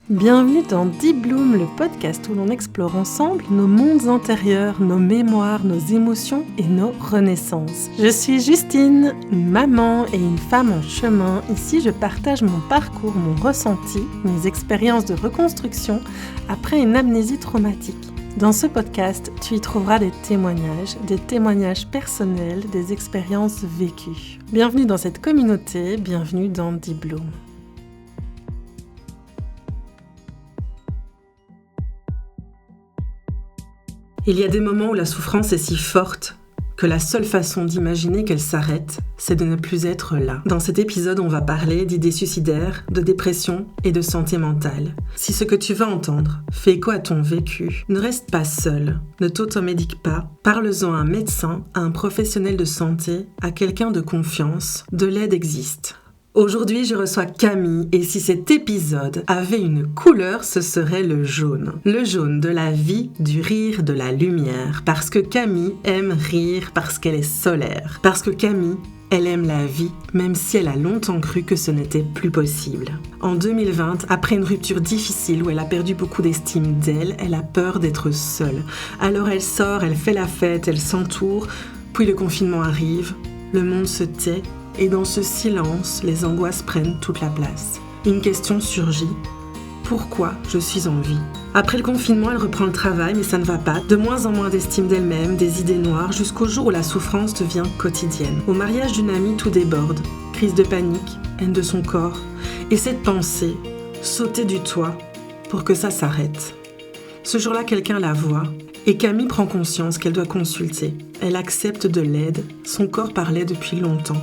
Bienvenue dans Deep Bloom, le podcast où l'on explore ensemble nos mondes intérieurs, nos mémoires, nos émotions et nos renaissances. Je suis Justine, une maman et une femme en chemin. Ici, je partage mon parcours, mon ressenti, mes expériences de reconstruction après une amnésie traumatique. Dans ce podcast, tu y trouveras des témoignages personnels, des expériences vécues. Bienvenue dans cette communauté, bienvenue dans Deep Bloom. Il y a des moments où la souffrance est si forte que la seule façon d'imaginer qu'elle s'arrête, c'est de ne plus être là. Dans cet épisode, on va parler d'idées suicidaires, de dépression et de santé mentale. Si ce que tu vas entendre fait écho à ton vécu, ne reste pas seul, ne t'automédique pas, parle-en à un médecin, à un professionnel de santé, à quelqu'un de confiance, de l'aide existe. Aujourd'hui, je reçois Camille et si cet épisode avait une couleur, ce serait le jaune. Le jaune de la vie, du rire, de la lumière. Parce que Camille aime rire, parce qu'elle est solaire. Parce que Camille, elle aime la vie, même si elle a longtemps cru que ce n'était plus possible. En 2020, après une rupture difficile où elle a perdu beaucoup d'estime d'elle, elle a peur d'être seule. Alors elle sort, elle fait la fête, elle s'entoure, puis le confinement arrive, le monde se tait, et dans ce silence, les angoisses prennent toute la place. Une question surgit. Pourquoi je suis en vie ? Après le confinement, elle reprend le travail, mais ça ne va pas. De moins en moins d'estime d'elle-même, des idées noires, jusqu'au jour où la souffrance devient quotidienne. Au mariage d'une amie, tout déborde. Crise de panique, haine de son corps. Et cette pensée, sauter du toit pour que ça s'arrête. Ce jour-là, quelqu'un la voit. Et Camille prend conscience qu'elle doit consulter. Elle accepte de l'aide. Son corps parlait depuis longtemps.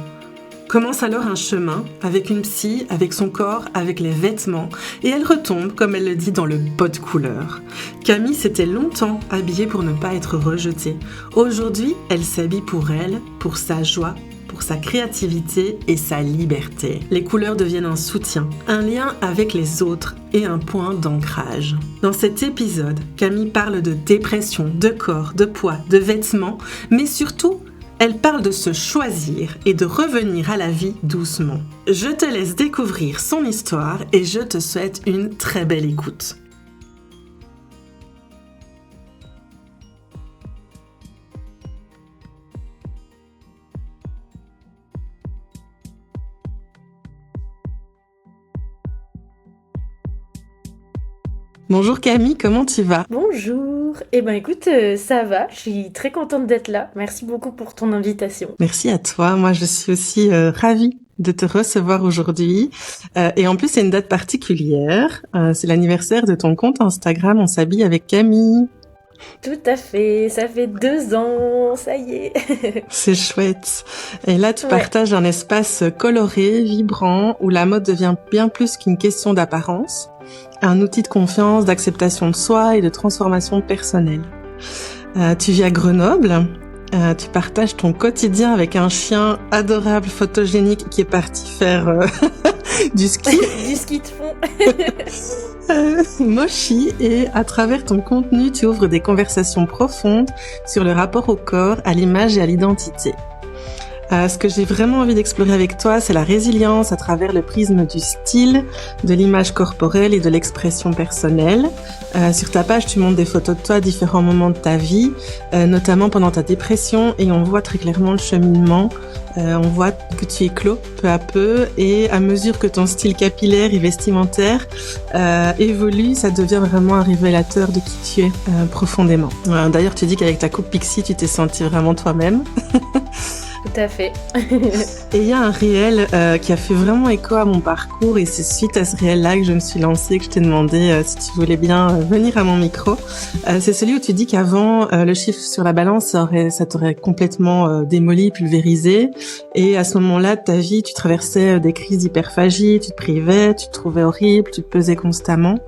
Commence alors un chemin avec une psy, avec son corps, avec les vêtements, et elle retombe, comme elle le dit, dans le pot de couleur. Camille s'était longtemps habillée pour ne pas être rejetée. Aujourd'hui, elle s'habille pour elle, pour sa joie, pour sa créativité et sa liberté. Les couleurs deviennent un soutien, un lien avec les autres et un point d'ancrage. Dans cet épisode, Camille parle de dépression, de corps, de poids, de vêtements, mais surtout, elle parle de se choisir et de revenir à la vie doucement. Je te laisse découvrir son histoire et je te souhaite une très belle écoute. Bonjour Camille, comment tu vas ? Bonjour, écoute, ça va, je suis très contente d'être là, merci beaucoup pour ton invitation. Merci à toi, moi je suis aussi ravie de te recevoir aujourd'hui et en plus c'est une date particulière, c'est l'anniversaire de ton compte Instagram On s'habille avec Camille. Tout à fait, ça fait 2 ans, ça y est. C'est chouette. Et là, tu partages un espace coloré, vibrant, où la mode devient bien plus qu'une question d'apparence, un outil de confiance, d'acceptation de soi et de transformation personnelle. Tu vis à Grenoble, tu partages ton quotidien avec un chien adorable, photogénique, qui est parti faire du ski. Du ski de fond. Mochi, et à travers ton contenu, tu ouvres des conversations profondes sur le rapport au corps, à l'image et à l'identité. Ce que j'ai vraiment envie d'explorer avec toi, c'est la résilience à travers le prisme du style, de l'image corporelle et de l'expression personnelle. Sur ta page, tu montres des photos de toi à différents moments de ta vie, notamment pendant ta dépression, et on voit très clairement le cheminement. On voit que tu écloses peu à peu, et à mesure que ton style capillaire et vestimentaire évolue, ça devient vraiment un révélateur de qui tu es profondément. D'ailleurs, tu dis qu'avec ta coupe Pixie, tu t'es sentie vraiment toi-même. Tout à fait. Et il y a un réel qui a fait vraiment écho à mon parcours, et c'est suite à ce réel-là que je me suis lancée, que je t'ai demandé si tu voulais bien venir à mon micro. C'est celui où tu dis qu'avant, le chiffre sur la balance, ça t'aurait complètement démoli, pulvérisé. Et à ce moment-là de ta vie, tu traversais des crises d'hyperphagie, tu te privais, tu te trouvais horrible, tu te pesais constamment.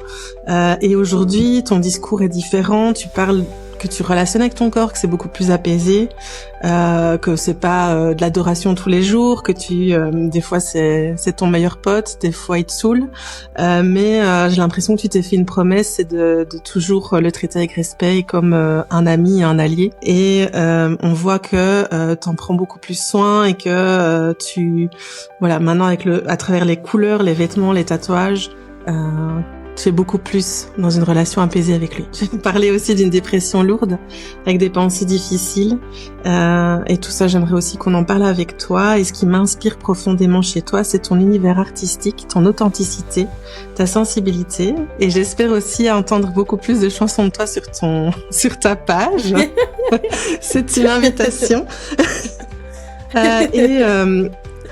Et aujourd'hui, ton discours est différent, tu parles que tu relationnes avec ton corps, que c'est beaucoup plus apaisé, que c'est pas de l'adoration tous les jours, que tu des fois c'est ton meilleur pote, des fois il te saoule, mais j'ai l'impression que tu t'es fait une promesse, c'est de toujours le traiter avec respect comme un ami et un allié, et on voit que t'en prends beaucoup plus soin, et que tu voilà, maintenant avec à travers les couleurs, les vêtements, les tatouages, tu es beaucoup plus dans une relation apaisée avec lui. Tu parlais aussi d'une dépression lourde, avec des pensées difficiles, et tout ça, j'aimerais aussi qu'on en parle avec toi. Et ce qui m'inspire profondément chez toi, c'est ton univers artistique, ton authenticité, ta sensibilité, et j'espère aussi entendre beaucoup plus de chansons de toi sur ta page. C'est une invitation.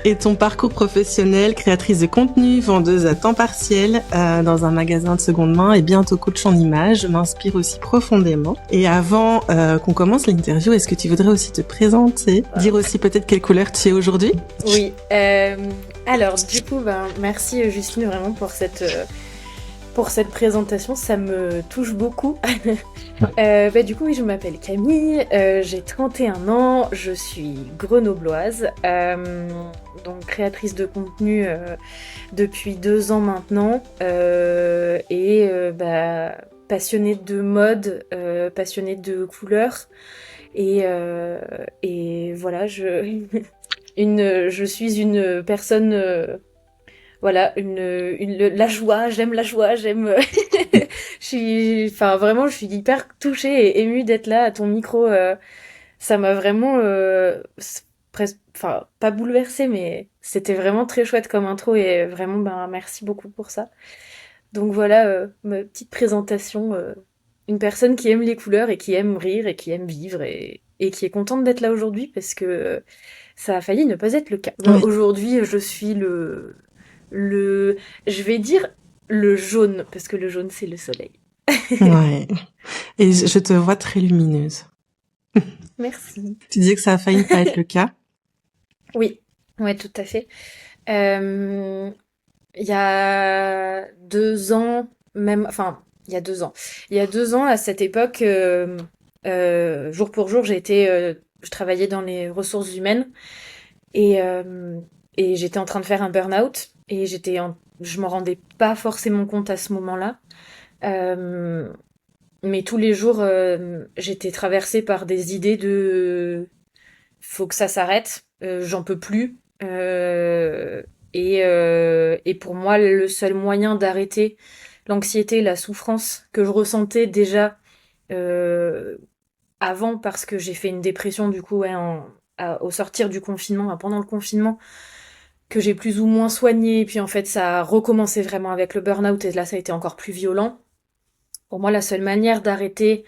Et ton parcours professionnel, créatrice de contenu, vendeuse à temps partiel dans un magasin de seconde main et bientôt coach en image, m'inspire aussi profondément. Et avant qu'on commence l'interview, est-ce que tu voudrais aussi te présenter, dire aussi peut-être quelle couleur tu es aujourd'hui? Oui, alors du coup, merci Justine vraiment pour cette présentation, ça me touche beaucoup. Du coup, oui, je m'appelle Camille, j'ai 31 ans, je suis grenobloise, donc créatrice de contenu depuis 2 ans maintenant, et passionnée de mode, passionnée de couleurs, et voilà, je suis une personne... Voilà, la joie, j'aime la joie, j'aime. Vraiment, je suis hyper touchée et émue d'être là à ton micro. Ça m'a vraiment, presque, pas bouleversée, mais c'était vraiment très chouette comme intro et vraiment, merci beaucoup pour ça. Donc voilà, ma petite présentation. Une personne qui aime les couleurs et qui aime rire et qui aime vivre et qui est contente d'être là aujourd'hui parce que ça a failli ne pas être le cas. Oui. Aujourd'hui, je suis je vais dire le jaune, parce que le jaune, c'est le soleil. Ouais. Et je te vois très lumineuse. Merci. Tu disais que ça a failli pas être le cas. Oui, ouais, tout à fait. Il y a 2 ans, il y a 2 ans. Il y a 2 ans, à cette époque, jour pour jour, je travaillais dans les ressources humaines et, j'étais en train de faire un burn-out et je m'en rendais pas forcément compte à ce moment-là. Mais tous les jours, j'étais traversée par des idées de faut que ça s'arrête, j'en peux plus. Et pour moi, le seul moyen d'arrêter l'anxiété, la souffrance que je ressentais déjà euh, avant, parce que j'ai fait une dépression du coup au sortir du confinement, pendant le confinement, que j'ai plus ou moins soigné. Et puis en fait, ça a recommencé vraiment avec le burn-out et là, ça a été encore plus violent. Pour moi, la seule manière d'arrêter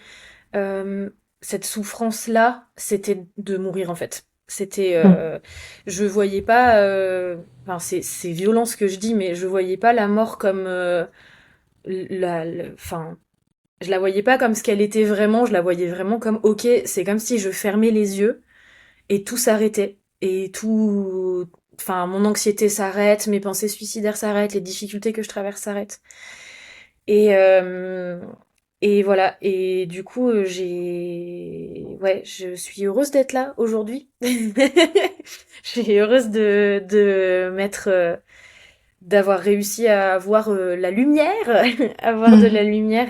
euh, cette souffrance-là, c'était de mourir en fait. C'était, je voyais pas, c'est violent ce que je dis, mais je voyais pas la mort comme je la voyais pas comme ce qu'elle était vraiment. Je la voyais vraiment comme, ok, c'est comme si je fermais les yeux et tout s'arrêtait et tout, mon anxiété s'arrête, mes pensées suicidaires s'arrêtent, les difficultés que je traverse s'arrêtent. Et, voilà. Et du coup, je suis heureuse d'être là aujourd'hui. Je suis heureuse d'avoir réussi à voir la lumière, à voir de la lumière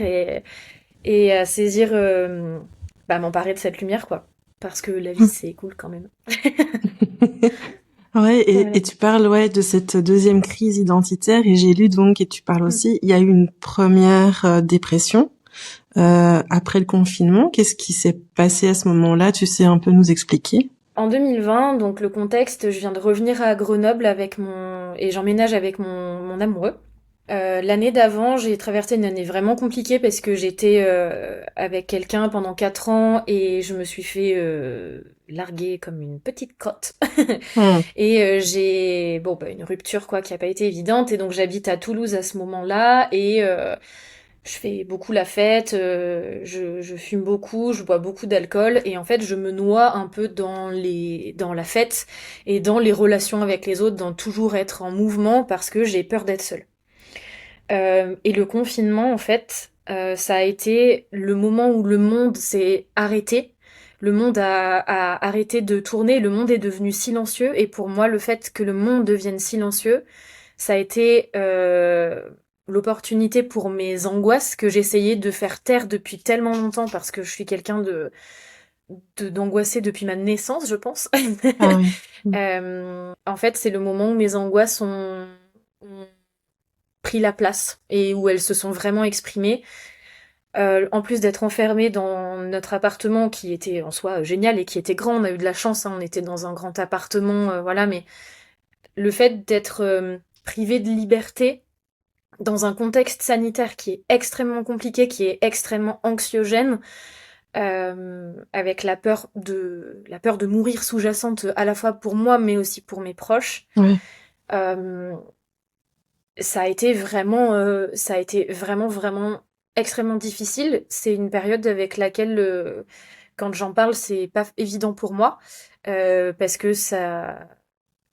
et à saisir, m'emparer de cette lumière, quoi. Parce que la vie, c'est cool quand même. Ouais, Voilà. et tu parles de cette deuxième crise identitaire et j'ai lu donc et tu parles aussi, il y a eu une première dépression après le confinement. Qu'est-ce qui s'est passé à ce moment-là? Tu sais un peu nous expliquer? En 2020, donc le contexte, je viens de revenir à Grenoble et j'emménage avec mon amoureux. L'année d'avant, j'ai traversé une année vraiment compliquée parce que j'étais avec quelqu'un pendant 4 ans et je me suis fait larguer comme une petite crotte. Et j'ai une rupture quoi qui a pas été évidente et donc j'habite à Toulouse à ce moment-là et je fais beaucoup la fête, je fume beaucoup, je bois beaucoup d'alcool et en fait je me noie un peu dans la fête et dans les relations avec les autres, dans toujours être en mouvement parce que j'ai peur d'être seule. Et le confinement en fait, ça a été le moment où le monde s'est arrêté. Le monde a arrêté de tourner, le monde est devenu silencieux et pour moi le fait que le monde devienne silencieux, ça a été l'opportunité pour mes angoisses que j'essayais de faire taire depuis tellement longtemps parce que je suis quelqu'un d'angoissé depuis ma naissance, je pense. Ah oui. En fait, c'est le moment où mes angoisses ont pris la place et où elles se sont vraiment exprimées. En plus d'être enfermés dans notre appartement qui était en soi génial et qui était grand, on a eu de la chance, hein, on était dans un grand appartement, voilà, mais le fait d'être privé de liberté dans un contexte sanitaire qui est extrêmement compliqué, qui est extrêmement anxiogène, avec la peur de mourir sous-jacente à la fois pour moi mais aussi pour mes proches. Ouais. Euh, ça a été vraiment vraiment extrêmement difficile. C'est une période avec laquelle quand j'en parle c'est pas évident pour moi parce que ça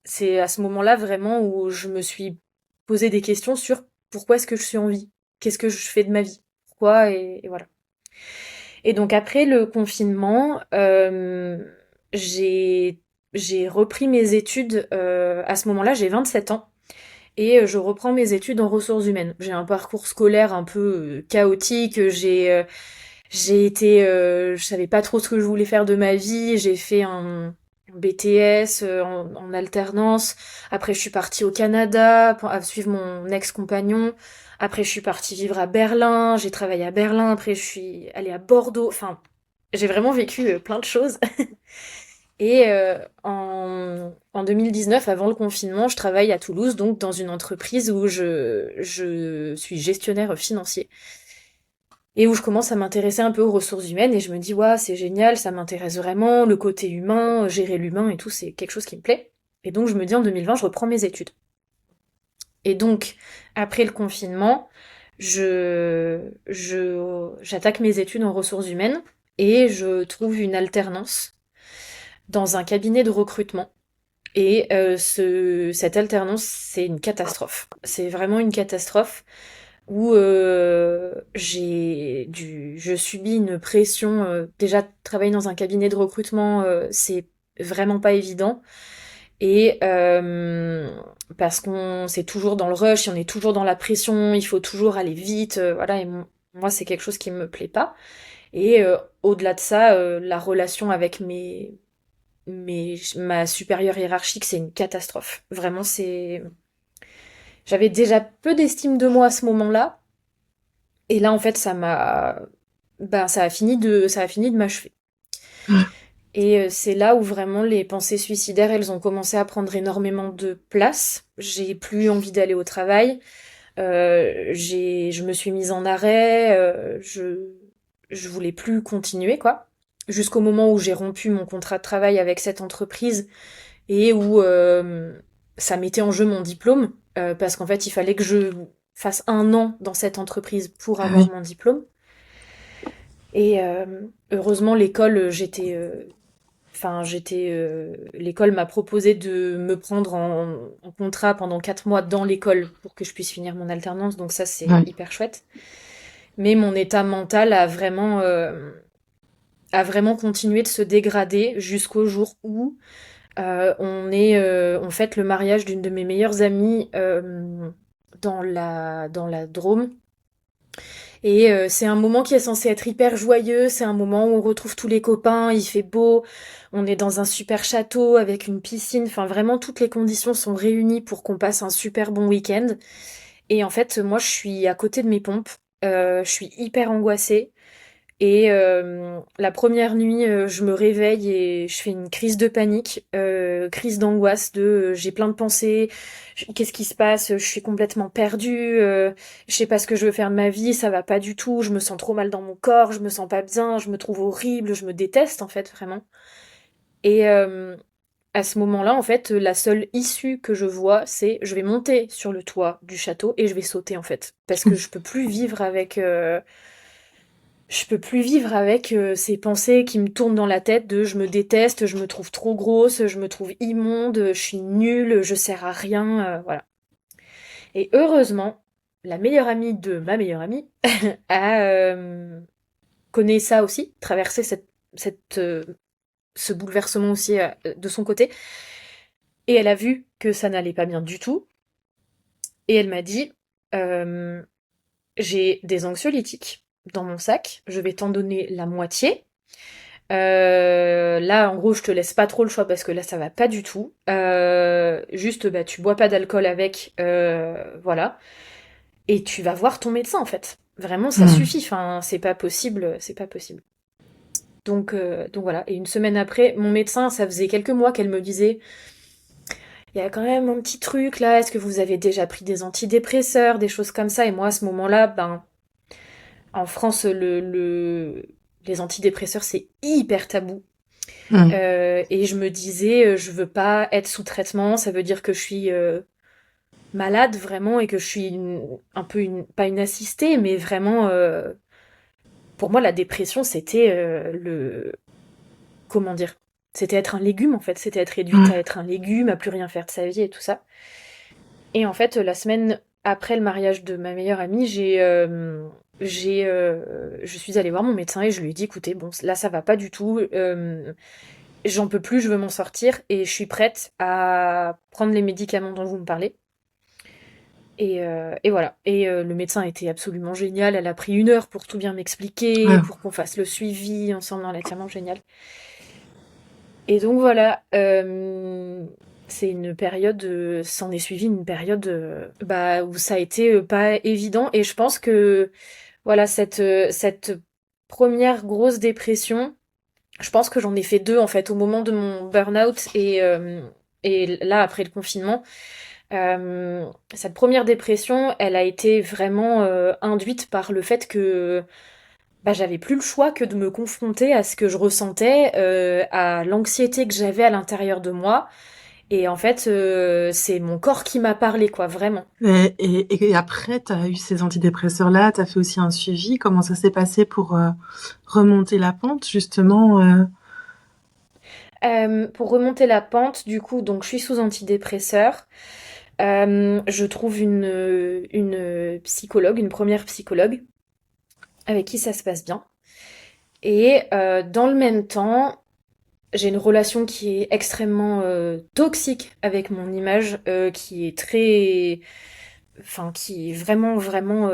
c'est à ce moment-là vraiment où je me suis posé des questions sur pourquoi est-ce que je suis en vie, qu'est-ce que je fais de ma vie, pourquoi et voilà. Et donc après le confinement, j'ai repris mes études. À ce moment-là, j'ai 27 ans et je reprends mes études en ressources humaines. J'ai un parcours scolaire un peu chaotique. Je savais pas trop ce que je voulais faire de ma vie. J'ai fait un BTS en alternance. Après, je suis partie au Canada à suivre mon ex-compagnon. Après, je suis partie vivre à Berlin. J'ai travaillé à Berlin. Après, je suis allée à Bordeaux. Enfin, j'ai vraiment vécu plein de choses. Et en 2019, avant le confinement, je travaille à Toulouse, donc dans une entreprise où je suis gestionnaire financier et où je commence à m'intéresser un peu aux ressources humaines et je me dis, waouh, c'est génial, ça m'intéresse vraiment, le côté humain, gérer l'humain et tout, c'est quelque chose qui me plaît. Et donc je me dis, en 2020, je reprends mes études. Et donc, après le confinement, j'attaque mes études en ressources humaines et je trouve une alternance dans un cabinet de recrutement. Et cette alternance, c'est une catastrophe. C'est vraiment une catastrophe où je subis une pression. Déjà, travailler dans un cabinet de recrutement, c'est vraiment pas évident. Et parce qu'on c'est toujours dans le rush, on est toujours dans la pression, il faut toujours aller vite, voilà. Et moi, c'est quelque chose qui me plaît pas. Et au-delà de ça, la relation avec ma supérieure hiérarchique, c'est une catastrophe. Vraiment, j'avais déjà peu d'estime de moi à ce moment-là. Et là, en fait, ça a fini de m'achever. Et c'est là où vraiment les pensées suicidaires, elles ont commencé à prendre énormément de place. J'ai plus envie d'aller au travail. Je me suis mise en arrêt. Je voulais plus continuer, quoi. Jusqu'au moment où j'ai rompu mon contrat de travail avec cette entreprise et où ça mettait en jeu mon diplôme. Parce qu'en fait, il fallait que je fasse 1 an dans cette entreprise pour Ah avoir oui. mon diplôme. Et heureusement, l'école m'a proposé de me prendre en contrat pendant 4 mois dans l'école pour que je puisse finir mon alternance. Donc ça, c'est Ouais. hyper chouette. Mais mon état mental a vraiment continué de se dégrader jusqu'au jour où on fête le mariage d'une de mes meilleures amies dans la Drôme. Et c'est un moment qui est censé être hyper joyeux, c'est un moment où on retrouve tous les copains, il fait beau, on est dans un super château avec une piscine, enfin vraiment toutes les conditions sont réunies pour qu'on passe un super bon week-end. Et en fait, moi je suis à côté de mes pompes, je suis hyper angoissée. Et la première nuit, je me réveille et je fais une crise de panique, crise d'angoisse j'ai plein de pensées, qu'est-ce qui se passe? Je suis complètement perdue, je sais pas ce que je veux faire de ma vie, ça va pas du tout, je me sens trop mal dans mon corps, je me sens pas bien, je me trouve horrible, je me déteste en fait vraiment. Et à ce moment-là, en fait, la seule issue que je vois, c'est je vais monter sur le toit du château et je vais sauter en fait, parce que je peux plus vivre avec ces pensées qui me tournent dans la tête de je me déteste, je me trouve trop grosse, je me trouve immonde, je suis nulle, je sers à rien, voilà. Et heureusement, la meilleure amie de ma meilleure amie a connaît ça aussi, traversé ce bouleversement aussi de son côté, et elle a vu que ça n'allait pas bien du tout, et elle m'a dit euh, j'ai des anxiolytiques dans mon sac, je vais t'en donner la moitié. Là, en gros, je te laisse pas trop le choix parce que là, ça va pas du tout. Juste, bah, tu bois pas d'alcool avec, voilà. et tu vas voir ton médecin en fait. Vraiment, ça suffit. Enfin, c'est pas possible, c'est pas possible. Donc voilà. Et une semaine après, mon médecin, ça faisait quelques mois qu'elle me disait, il y a quand même un petit truc là. Est-ce que vous avez déjà pris des antidépresseurs, des choses comme ça? Et moi, à ce moment-là, ben, en France, les antidépresseurs, c'est hyper tabou. Mm. Et je me disais, je veux pas être sous traitement. Ça veut dire que je suis malade vraiment et que je suis un peu pas une assistée, mais vraiment, pour moi, la dépression, c'était comment dire? C'était être un légume en fait, c'était être réduite à Ouais. être un légume, à plus rien faire de sa vie et tout ça. Et en fait, la semaine après le mariage de ma meilleure amie, je suis allée voir mon médecin et je lui ai dit, écoutez, bon, là ça va pas du tout, j'en peux plus, je veux m'en sortir et je suis prête à prendre les médicaments dont vous me parlez. Et voilà. Et le médecin était absolument génial. Elle a pris 1 heure pour tout bien m'expliquer, Ouais. pour qu'on fasse le suivi ensemble. Non, elle est tellement géniale. Et donc voilà, c'est une période, s'en est suivi une période bah, où ça a été pas évident. Et je pense que voilà, cette première grosse dépression, je pense que j'en ai fait deux en fait, au moment de mon burn-out et là après le confinement. Cette première dépression, elle a été vraiment induite par le fait que bah, j'avais plus le choix que de me confronter à ce que je ressentais, à l'anxiété que j'avais à l'intérieur de moi. Et en fait, c'est mon corps qui m'a parlé, quoi, vraiment. Et après, tu as eu ces antidépresseurs-là, tu as fait aussi un suivi. Comment ça s'est passé pour remonter la pente, justement Pour remonter la pente, du coup, donc je suis sous antidépresseur. Je trouve une psychologue, une première psychologue, avec qui ça se passe bien. Et dans le même temps, j'ai une relation qui est extrêmement toxique avec mon image, qui est très... Enfin, qui est vraiment, vraiment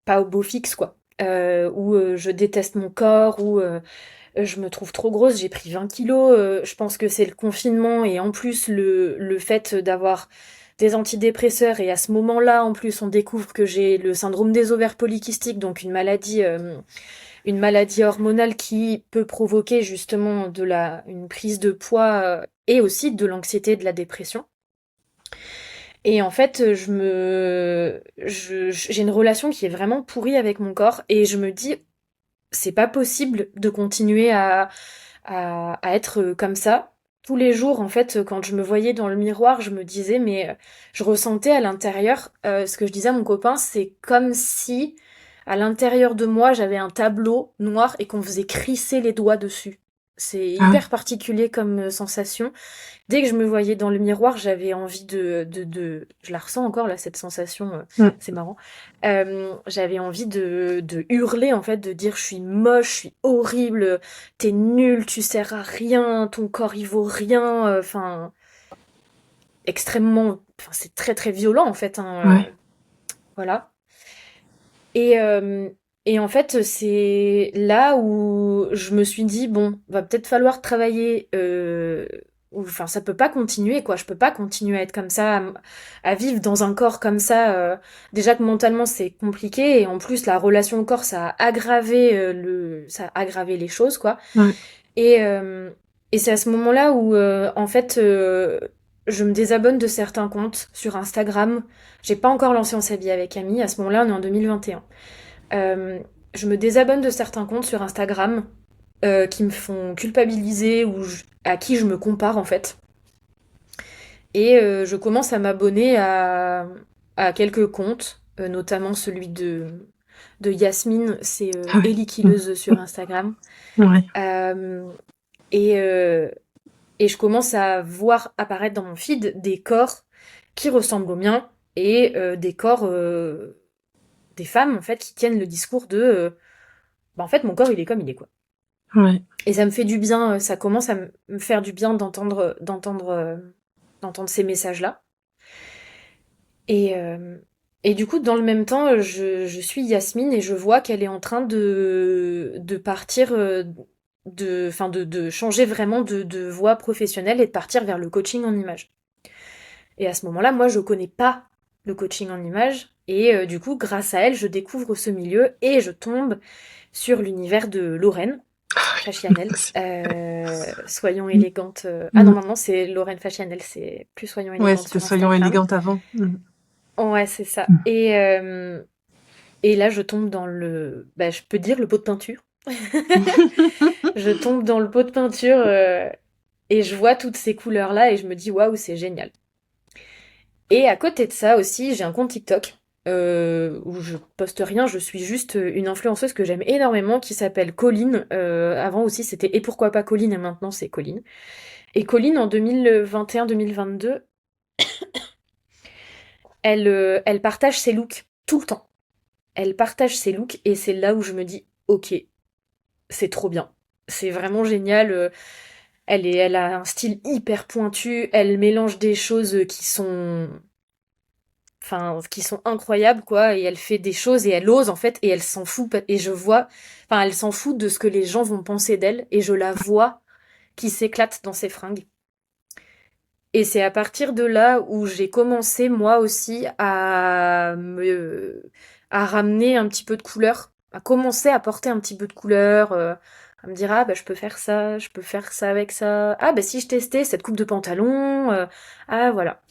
pas au beau fixe, quoi. Où je déteste mon corps, où je me trouve trop grosse, j'ai pris 20 kilos, je pense que c'est le confinement et en plus le fait d'avoir des antidépresseurs et à ce moment-là, en plus, on découvre que j'ai le syndrome des ovaires polykystiques, donc une maladie hormonale qui peut provoquer justement une prise de poids et aussi de l'anxiété, de la dépression. Et en fait, j'ai une relation qui est vraiment pourrie avec mon corps et je me dis, c'est pas possible de continuer à être comme ça. Tous les jours, en fait, quand je me voyais dans le miroir, je me disais, mais je ressentais à l'intérieur, ce que je disais à mon copain, c'est comme si à l'intérieur de moi, j'avais un tableau noir et qu'on faisait crisser les doigts dessus. C'est Ah ouais. hyper particulier comme sensation. Dès que je me voyais dans le miroir, j'avais envie je la ressens encore là, cette sensation, Mm. c'est marrant. J'avais envie de hurler en fait, de dire je suis moche, je suis horrible, t'es nulle, tu sers à rien, ton corps il vaut rien, enfin extrêmement, enfin c'est très très violent en fait, hein, Ouais. voilà. Et et en fait, c'est là où je me suis dit bon, va peut-être falloir travailler. Enfin, ça peut pas continuer quoi. Je peux pas continuer à être comme ça, à vivre dans un corps comme ça. Déjà que mentalement c'est compliqué et en plus la relation au corps ça a aggravé ça a aggravé les choses quoi. Ouais. Et et c'est à ce moment-là où en fait je me désabonne de certains comptes sur Instagram. J'ai pas encore lancé On s'habille avec Camille. À ce moment-là, on est en 2021. Euh, je me désabonne de certains comptes sur Instagram qui me font culpabiliser ou à qui je me compare en fait. Et je commence à m'abonner à quelques comptes, notamment celui de Yasmine, c'est Ah ouais. Ellie Killeuse sur Instagram. Ouais. Euh, et, euh, et je commence à voir apparaître dans mon feed des corps qui ressemblent aux miens et des corps des femmes en fait qui tiennent le discours de bah, en fait mon corps il est comme il est quoi. Ouais. Et ça me fait du bien, ça commence à me faire du bien d'entendre ces messages-là. Et, et du coup, dans le même temps, je suis Yasmine et je vois qu'elle est en train de partir, enfin de changer vraiment de voie professionnelle et de partir vers le coaching en image. Et à ce moment-là, moi, je connais pas le coaching en image. Et du coup, grâce à elle, je découvre ce milieu et je tombe sur l'univers de Lorraine Fachianel. Soyons élégantes. Ah non, Mm. maintenant c'est Lorraine Fachianel, c'est plus Soyons Ouais, élégantes c'était sur Soyons Instagram. élégantes avant. Mm. Ouais, c'est ça. Et là, je tombe dans je peux dire le pot de peinture. Je tombe dans le pot de peinture et je vois toutes ces couleurs-là et je me dis waouh, c'est génial. Et à côté de ça aussi, j'ai un compte TikTok où je poste rien, je suis juste une influenceuse que j'aime énormément qui s'appelle Colline. Avant aussi c'était Et pourquoi pas Colline et maintenant c'est Colline. Et Colline en 2021-2022, elle partage ses looks tout le temps. Elle partage ses looks et c'est là où je me dis ok, c'est trop bien. C'est vraiment génial. Elle a un style hyper pointu. Elle mélange des choses qui sont incroyables, quoi. Et elle fait des choses et elle ose, en fait, et elle s'en fout. Et je vois, elle s'en fout de ce que les gens vont penser d'elle. Et je la vois qui s'éclate dans ses fringues. Et c'est à partir de là où j'ai commencé, moi aussi, à ramener un petit peu de couleur, à commencer à porter un petit peu de couleur, à me dire, ah, bah, je peux faire ça avec ça. Ah, bah, si je testais cette coupe de pantalon, ah, voilà.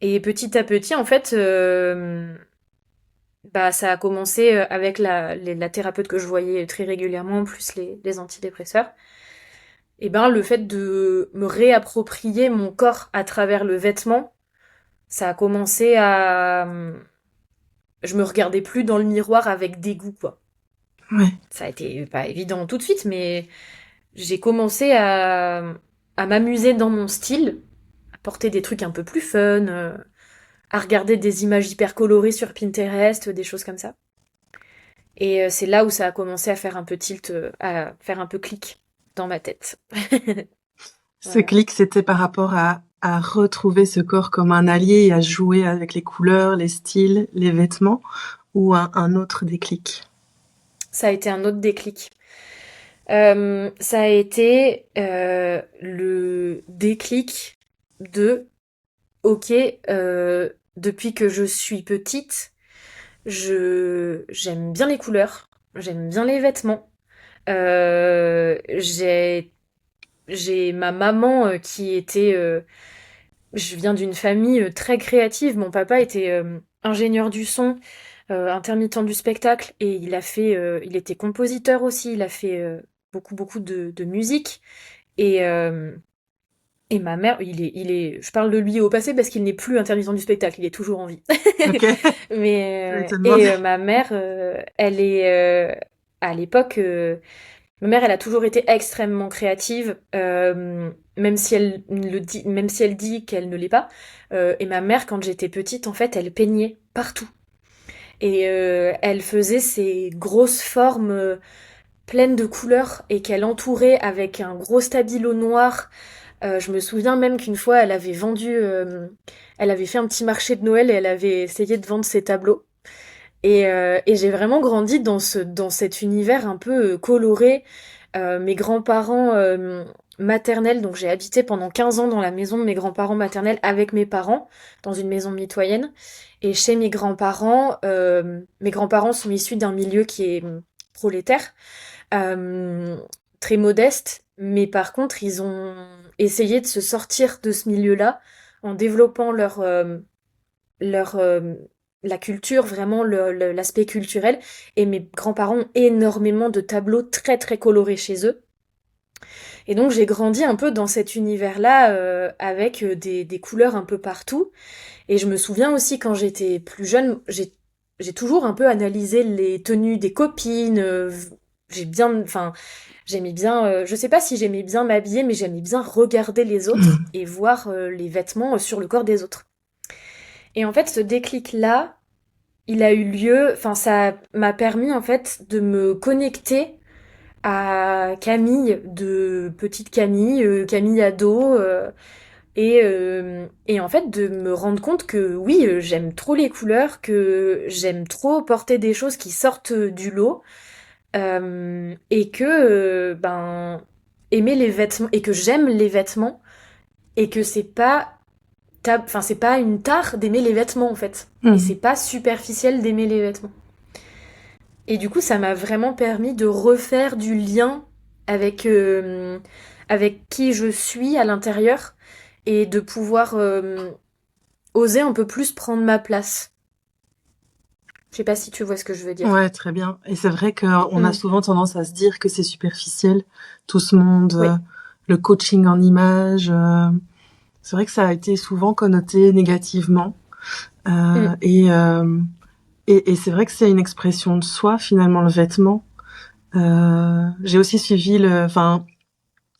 Et petit à petit, en fait, ça a commencé avec la thérapeute que je voyais très régulièrement, plus les antidépresseurs. Et ben, le fait de me réapproprier mon corps à travers le vêtement, ça a commencé à... Je me regardais plus dans le miroir avec dégoût, quoi. Ouais. Ça a été pas évident tout de suite, mais j'ai commencé à m'amuser dans mon style, à porter des trucs un peu plus fun, à regarder des images hyper colorées sur Pinterest, des choses comme ça. Et c'est là où ça a commencé à faire un peu tilt, à faire un peu clic dans ma tête. Ce Voilà. clic, c'était par rapport à retrouver ce corps comme un allié et à jouer avec les couleurs, les styles, les vêtements, ou un autre déclic. Ça a été un autre déclic. Ça a été le déclic de ok, depuis que je suis petite, j'aime bien les couleurs, j'aime bien les vêtements. J'ai ma maman qui était je viens d'une famille très créative. Mon papa était ingénieur du son, intermittent du spectacle, et il était compositeur aussi. Il a fait beaucoup de musique. Et, euh, et ma mère, je parle de lui au passé parce qu'il n'est plus intermittent du spectacle. Il est toujours en vie. Ok. Je te demande. Ma mère, elle est à l'époque. Ma mère, elle a toujours été extrêmement créative, même si elle dit qu'elle ne l'est pas. Et ma mère, quand j'étais petite, en fait, elle peignait partout. Et elle faisait ces grosses formes pleines de couleurs et qu'elle entourait avec un gros stabilo noir. Je me souviens même qu'une fois, elle avait fait un petit marché de Noël et elle avait essayé de vendre ses tableaux. Et j'ai vraiment grandi dans cet univers un peu coloré. Mes grands-parents maternels, donc j'ai habité pendant 15 ans dans la maison de mes grands-parents maternels avec mes parents, dans une maison mitoyenne. Et chez mes grands-parents sont issus d'un milieu qui est prolétaire, euh, très modeste, mais par contre, ils ont essayé de se sortir de ce milieu-là en développant leur la culture, vraiment l'aspect culturel. Et mes grands-parents ont énormément de tableaux très très colorés chez eux. Et donc j'ai grandi un peu dans cet univers-là avec des couleurs un peu partout. Et je me souviens aussi quand j'étais plus jeune, j'ai toujours un peu analysé les tenues des copines. J'aimais bien, je sais pas si j'aimais bien m'habiller, mais j'aimais bien regarder les autres et voir les vêtements sur le corps des autres. Et en fait, ce déclic-là, il a eu lieu, ça m'a permis en fait de me connecter à Camille, de petite Camille, Camille ado, et en fait de me rendre compte que oui, j'aime trop les couleurs, que j'aime trop porter des choses qui sortent du lot, et que aimer les vêtements, et que j'aime les vêtements, et que c'est pas enfin, c'est pas une tare d'aimer les vêtements, en fait. Et c'est pas superficiel d'aimer les vêtements. Et du coup, ça m'a vraiment permis de refaire du lien avec qui je suis à l'intérieur et de pouvoir oser un peu plus prendre ma place. Je sais pas si tu vois ce que je veux dire. Ouais, très bien. Et c'est vrai qu'on a Mm. souvent tendance à se dire que c'est superficiel, tout ce monde, Oui. le coaching en images. C'est vrai que ça a été souvent connoté négativement. Mm. Et c'est vrai que c'est une expression de soi, finalement, le vêtement. J'ai aussi suivi enfin,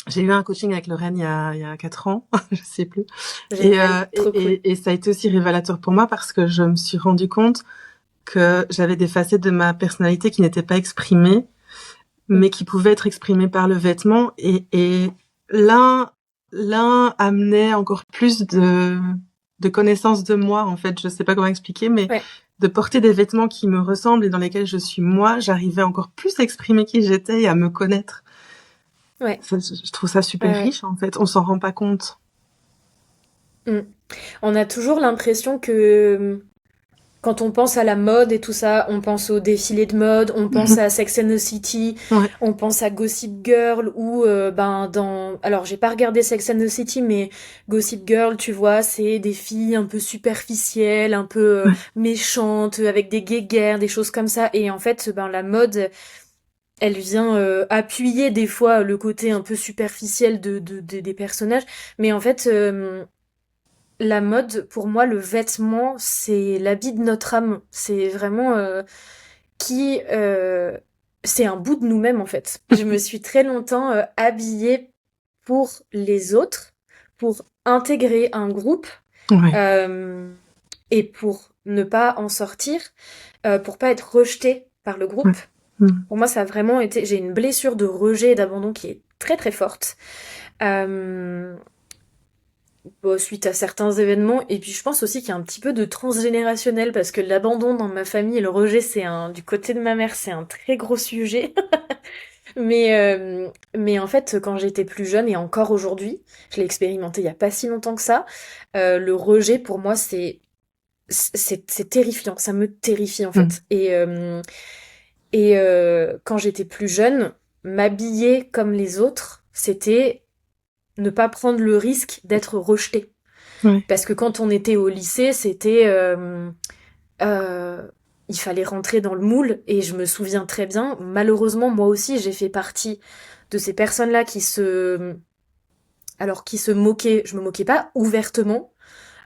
j'ai eu un coaching avec Lorraine il y a 4 ans, je sais plus. Génial, trop cool. Et ça a été aussi révélateur pour moi parce que je me suis rendu compte que j'avais des facettes de ma personnalité qui n'étaient pas exprimées, Mm. mais qui pouvaient être exprimées par le vêtement. Et l'un amenait encore plus de connaissance de moi, en fait. Je sais pas comment expliquer, mais Ouais, de porter des vêtements qui me ressemblent et dans lesquels je suis moi, j'arrivais encore plus à exprimer qui j'étais et à me connaître. ouais, Ça, je trouve ça super ouais, ouais. riche, en fait. On s'en rend pas compte. Mm. On a toujours l'impression que quand on pense à la mode et tout ça, on pense au défilé de mode, on pense à Sex and the City, Ouais, on pense à Gossip Girl ou ben dans alors j'ai pas regardé Sex and the City mais Gossip Girl, tu vois, c'est des filles un peu superficielles, un peu ouais, méchantes avec des guéguerres, des choses comme ça et en fait ben la mode elle vient appuyer des fois le côté un peu superficiel des personnages mais en fait la mode, pour moi, le vêtement, c'est l'habit de notre âme. C'est vraiment qui... c'est un bout de nous-mêmes, en fait. Je me suis très longtemps habillée pour les autres, pour intégrer un groupe ouais, euh, et pour ne pas en sortir, pour pas être rejetée par le ouais. groupe. Mm. Pour moi, ça a vraiment été... J'ai une blessure de rejet et d'abandon qui est très très forte. Euh, Bon, suite à certains événements. Et puis je pense aussi qu'il y a un petit peu de transgénérationnel parce que l'abandon dans ma famille et le rejet, du côté de ma mère, c'est un très gros sujet. Mais en fait, quand j'étais plus jeune et encore aujourd'hui, je l'ai expérimenté il y a pas si longtemps que ça, le rejet pour moi c'est terrifiant, ça me terrifie en Mm. fait. Et quand j'étais plus jeune, m'habiller comme les autres, c'était ne pas prendre le risque d'être rejeté. Ouais, Parce que quand on était au lycée, euh, il fallait rentrer dans le moule et je me souviens très bien, malheureusement, moi aussi, j'ai fait partie de ces personnes-là qui se moquaient, je me moquais pas ouvertement,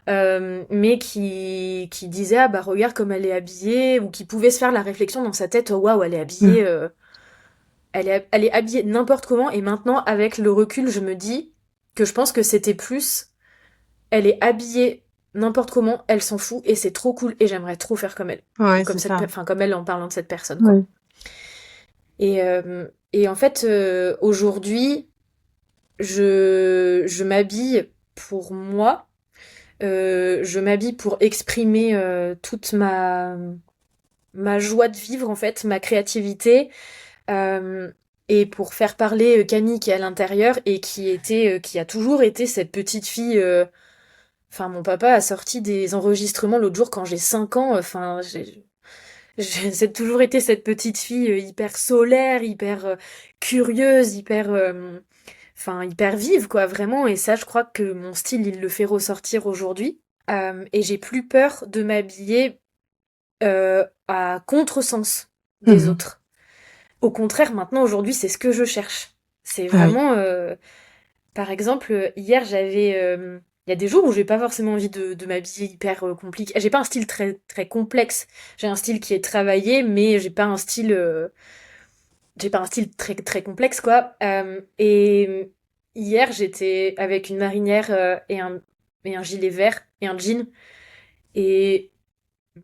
mais qui disaient, ah bah regarde comme elle est habillée, ou qui pouvaient se faire la réflexion dans sa tête, oh, waouh, elle est mm. habillée, elle est habillée n'importe comment, et maintenant, avec le recul, je me dis que je pense que c'était plus elle est habillée n'importe comment, elle s'en fout et c'est trop cool et j'aimerais trop faire comme elle. Ou Ouais, comme c'est ça. enfin comme elle en parlant de cette personne quoi. Ouais. Et en fait aujourd'hui je m'habille pour moi, je m'habille pour exprimer toute ma joie de vivre en fait, ma créativité euh, et pour faire parler Camille qui est à l'intérieur et qui a toujours été cette petite fille. Enfin, mon papa a sorti des enregistrements l'autre jour quand j'ai 5 ans. Enfin, j'ai toujours été cette petite fille hyper solaire, hyper curieuse, enfin, hyper vive, quoi, vraiment. Et ça, je crois que mon style, il le fait ressortir aujourd'hui. Et j'ai plus peur de m'habiller à contresens des Mhm. autres. Au contraire, maintenant, aujourd'hui, c'est ce que je cherche. C'est Ah oui. vraiment... par exemple, hier, il y a des jours où j'ai pas forcément envie de m'habiller hyper compliqué. J'ai pas un style très, très complexe. J'ai un style qui est travaillé, mais j'ai pas un style très, très complexe, quoi. Et hier, j'étais avec une marinière et un gilet vert et un jean. Et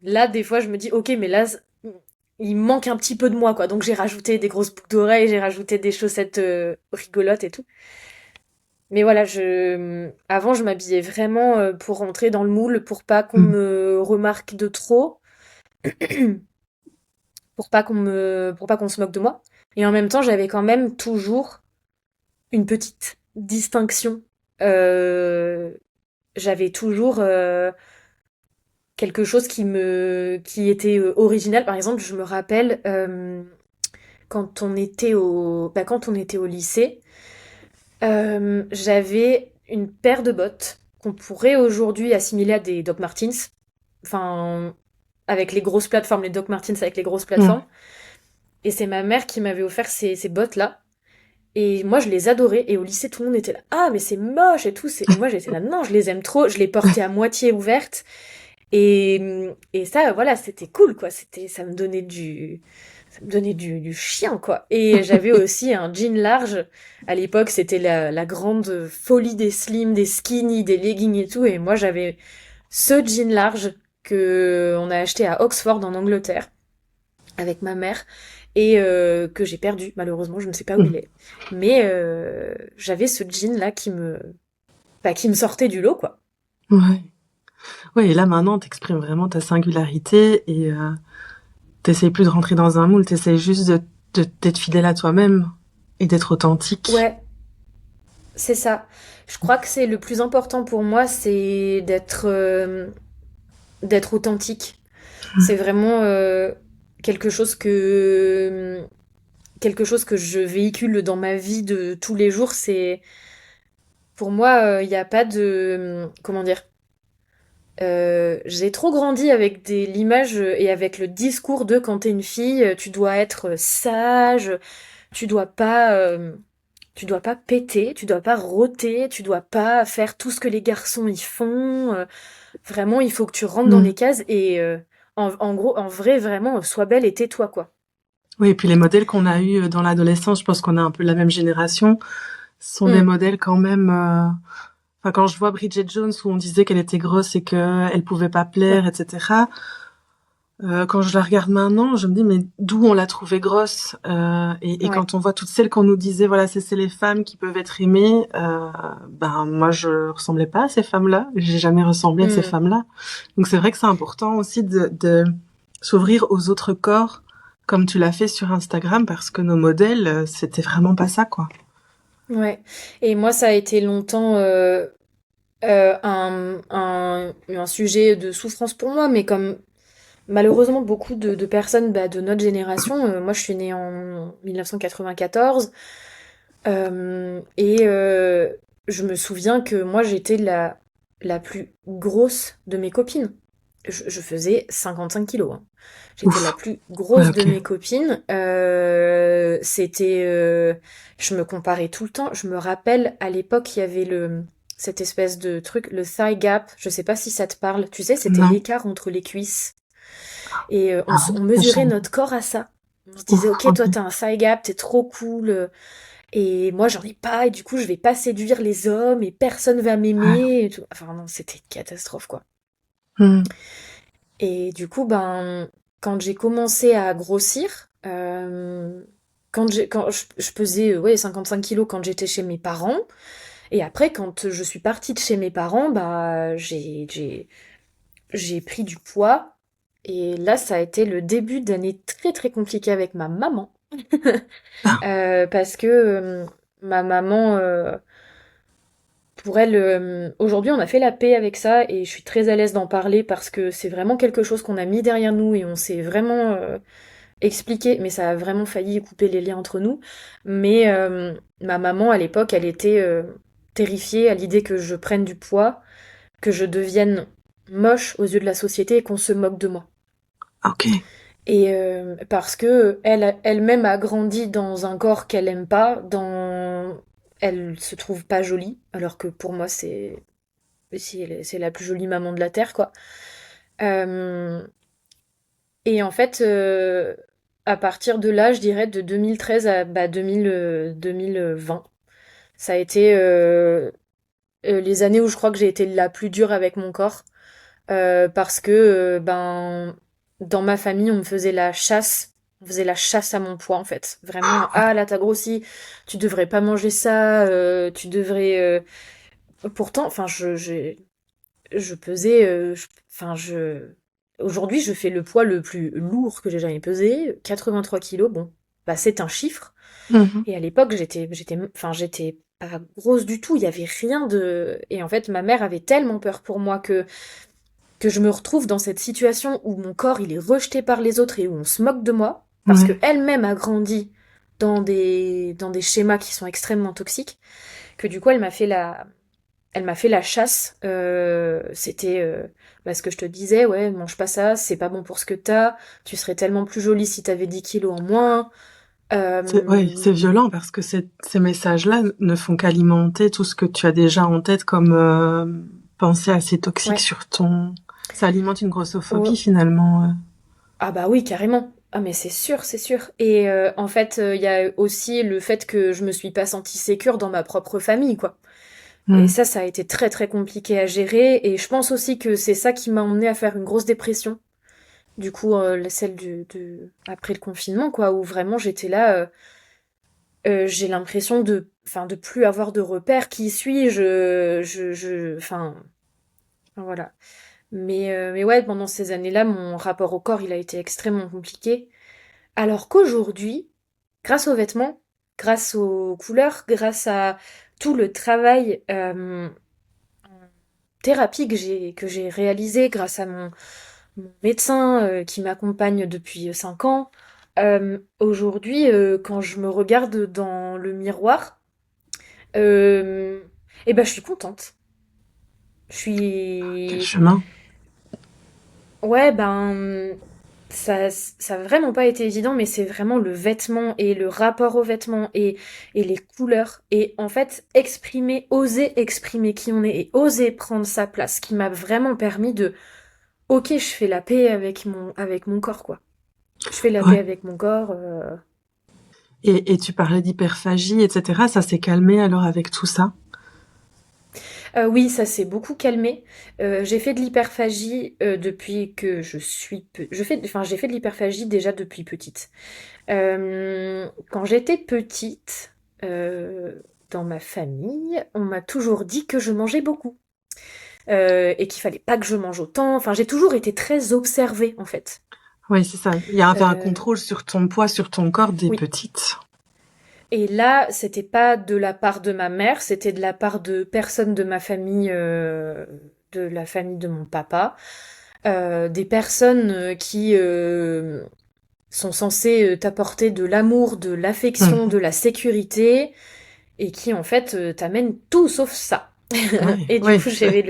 là, des fois, je me dis, ok, mais là, il manque un petit peu de moi, quoi. Donc, j'ai rajouté des grosses boucles d'oreilles, j'ai rajouté des chaussettes rigolotes et tout. Mais voilà, avant, je m'habillais vraiment pour rentrer dans le moule, pour pas qu'on Mm. me remarque de trop, pour pas qu'on se moque de moi. Et en même temps, j'avais quand même toujours une petite distinction. Euh, j'avais toujours quelque chose qui était original. Par exemple, je me rappelle quand on était au lycée, j'avais une paire de bottes qu'on pourrait aujourd'hui assimiler à des Doc Martens. Enfin, avec les grosses plateformes, les Doc Martens avec les grosses Mm. plateformes. Et c'est ma mère qui m'avait offert ces bottes-là. Et moi, je les adorais. Et au lycée, tout le monde était là. Ah, mais c'est moche et tout. Et moi, j'étais là. Non, je les aime trop. Je les portais à moitié ouvertes. Et ça, voilà, c'était cool, quoi. Ça me donnait du chien, quoi. Et j'avais aussi un jean large. À l'époque, c'était la grande folie des slims, des skinny, des leggings et tout. Et moi, j'avais ce jean large que on a acheté à Oxford en Angleterre avec ma mère et que j'ai perdu malheureusement, je ne sais pas où il Mm. est. Mais j'avais ce jean là qui me sortait du lot quoi. Ouais. Ouais, et là maintenant, t'exprimes vraiment ta singularité et t'essayes plus de rentrer dans un moule, t'essayes juste d'être fidèle à toi-même et d'être authentique. Ouais, c'est ça. Je crois que c'est le plus important pour moi, c'est d'être authentique. C'est vraiment quelque chose que je véhicule dans ma vie de tous les jours. C'est pour moi, il n'y a pas de comment dire. J'ai trop grandi avec l'image et avec le discours de quand t'es une fille, tu dois être sage, tu dois pas, euh, tu dois pas péter, tu dois pas rôter, tu dois pas faire tout ce que les garçons y font. Vraiment, il faut que tu rentres dans Mm. les cases et en gros, en vrai, vraiment, sois belle et tais-toi quoi. Oui, et puis les modèles qu'on a eus dans l'adolescence, je pense qu'on a un peu la même génération, sont des Mm, modèles quand même. Enfin, quand je vois Bridget Jones où on disait qu'elle était grosse et qu'elle pouvait pas ouais. plaire, etc. Quand je la regarde maintenant, je me dis mais d'où on l'a trouvée grosse et Ouais. quand on voit toutes celles qu'on nous disait voilà c'est les femmes qui peuvent être aimées, ben moi je ressemblais pas à ces femmes-là, j'ai jamais ressemblé à ces Mm. femmes-là. Donc c'est vrai que c'est important aussi de s'ouvrir aux autres corps comme tu l'as fait sur Instagram parce que nos modèles c'était vraiment pas ça quoi. Ouais. Et moi, ça a été longtemps un sujet de souffrance pour moi, mais comme malheureusement, beaucoup de personnes bah, de notre génération, moi je suis née en 1994, et je me souviens que moi j'étais la plus grosse de mes copines. Je faisais 55 kilos, hein. J'étais la Ouf. plus Ouais, grosse de ok. mes copines. Je me comparais tout le temps. Je me rappelle à l'époque, il y avait cette espèce de truc, le thigh gap. Je sais pas si ça te parle. Tu sais, c'était Non. l'écart entre les cuisses. Et Ah ouais. on Ça, je mesurait savais notre corps à ça. On se pas. disait, Ouf. ok, Ok. toi t'as un thigh gap, t'es trop cool. Et moi j'en ai pas, et du coup je vais pas séduire les hommes, et personne va Ouais. m'aimer. Et tout. Enfin non, c'était une catastrophe quoi. Hmm. Et du coup, ben, quand j'ai commencé à grossir, quand je pesais ouais, 55 kilos quand j'étais chez mes parents, et après quand je suis partie de chez mes parents, bah j'ai pris du poids. Et là, ça a été le début d'années très très compliquées avec ma maman. Ah, Parce que ma maman, pour elle, aujourd'hui, on a fait la paix avec ça et je suis très à l'aise d'en parler parce que c'est vraiment quelque chose qu'on a mis derrière nous et on s'est vraiment expliqué, mais ça a vraiment failli couper les liens entre nous. Mais ma maman, à l'époque, elle était terrifiée à l'idée que je prenne du poids, que je devienne moche aux yeux de la société et qu'on se moque de moi. ok. Et parce que elle-même a grandi dans un corps qu'elle aime pas, elle se trouve pas jolie, alors que pour moi c'est la plus jolie maman de la terre quoi. Euh, et en fait, à partir de là, je dirais de 2013 à 2020, ça a été les années où je crois que j'ai été la plus dure avec mon corps. Parce que ben dans ma famille on me faisait la chasse, on faisait la chasse à mon poids en fait, vraiment. Ah là t'as grossi, tu devrais pas manger ça, tu devrais pourtant enfin je pesais enfin je aujourd'hui je fais le poids le plus lourd que j'ai jamais pesé, 83 kilos. Bon bah c'est un chiffre, Mhm. et à l'époque j'étais pas grosse du tout, il y avait rien de... Et en fait, ma mère avait tellement peur pour moi que je me retrouve dans cette situation où mon corps, il est rejeté par les autres et où on se moque de moi, parce Ouais. que elle-même a grandi dans des schémas qui sont extrêmement toxiques, que du coup, elle m'a fait la chasse. C'était ce que je te disais, ouais, mange pas ça, c'est pas bon pour ce que t'as, tu serais tellement plus jolie si t'avais 10 kilos en moins. Oui, c'est Euh, violent parce que ces messages-là ne font qu'alimenter tout ce que tu as déjà en tête comme pensée assez toxique ouais. sur ton... Ça alimente une grossophobie Oh, finalement. ah bah oui, carrément. Ah mais c'est sûr, c'est sûr. Et en fait, il y a aussi le fait que je me suis pas sentie sécure dans ma propre famille, quoi. Et Mm. ça a été très très compliqué à gérer. Et je pense aussi que c'est ça qui m'a emmené à faire une grosse dépression. Du coup, celle après le confinement, quoi, où vraiment j'étais là, j'ai l'impression enfin, de plus avoir de repères. Qui suis-je? Enfin, voilà. Mais ouais, pendant ces années-là, mon rapport au corps, il a été extrêmement compliqué. Alors qu'aujourd'hui, grâce aux vêtements, grâce aux couleurs, grâce à tout le travail thérapie que j'ai réalisé grâce à mon médecin qui m'accompagne depuis 5 ans, aujourd'hui, quand je me regarde dans le miroir, euh, eh ben, je suis contente. Je Quel suis... chemin. Ouais, ben, ça a vraiment pas été évident, mais c'est vraiment le vêtement et le rapport aux vêtements et les couleurs. Et en fait, oser exprimer qui on est et oser prendre sa place, qui m'a vraiment permis de, ok, je fais la paix avec mon corps, quoi. Je fais la paix Ouais. avec mon corps. Et tu parlais d'hyperphagie, etc. Ça s'est calmé alors avec tout ça? Oui, ça s'est beaucoup calmé. J'ai fait de l'hyperphagie depuis que je suis... j'ai fait de l'hyperphagie déjà depuis petite. Quand j'étais petite, dans ma famille, on m'a toujours dit que je mangeais beaucoup. Et qu'il fallait pas que je mange autant. Enfin, j'ai toujours été très observée, en fait. Oui, c'est ça. Il y avait un Euh, contrôle sur ton poids, sur ton corps des oui. petites. Et là, c'était pas de la part de ma mère, c'était de la part de personnes de ma famille, de la famille de mon papa. Des personnes qui sont censées t'apporter de l'amour, de l'affection, de Mhm. la sécurité, et qui en fait t'amènent tout sauf ça. Ouais, Et du ouais, coup, j'avais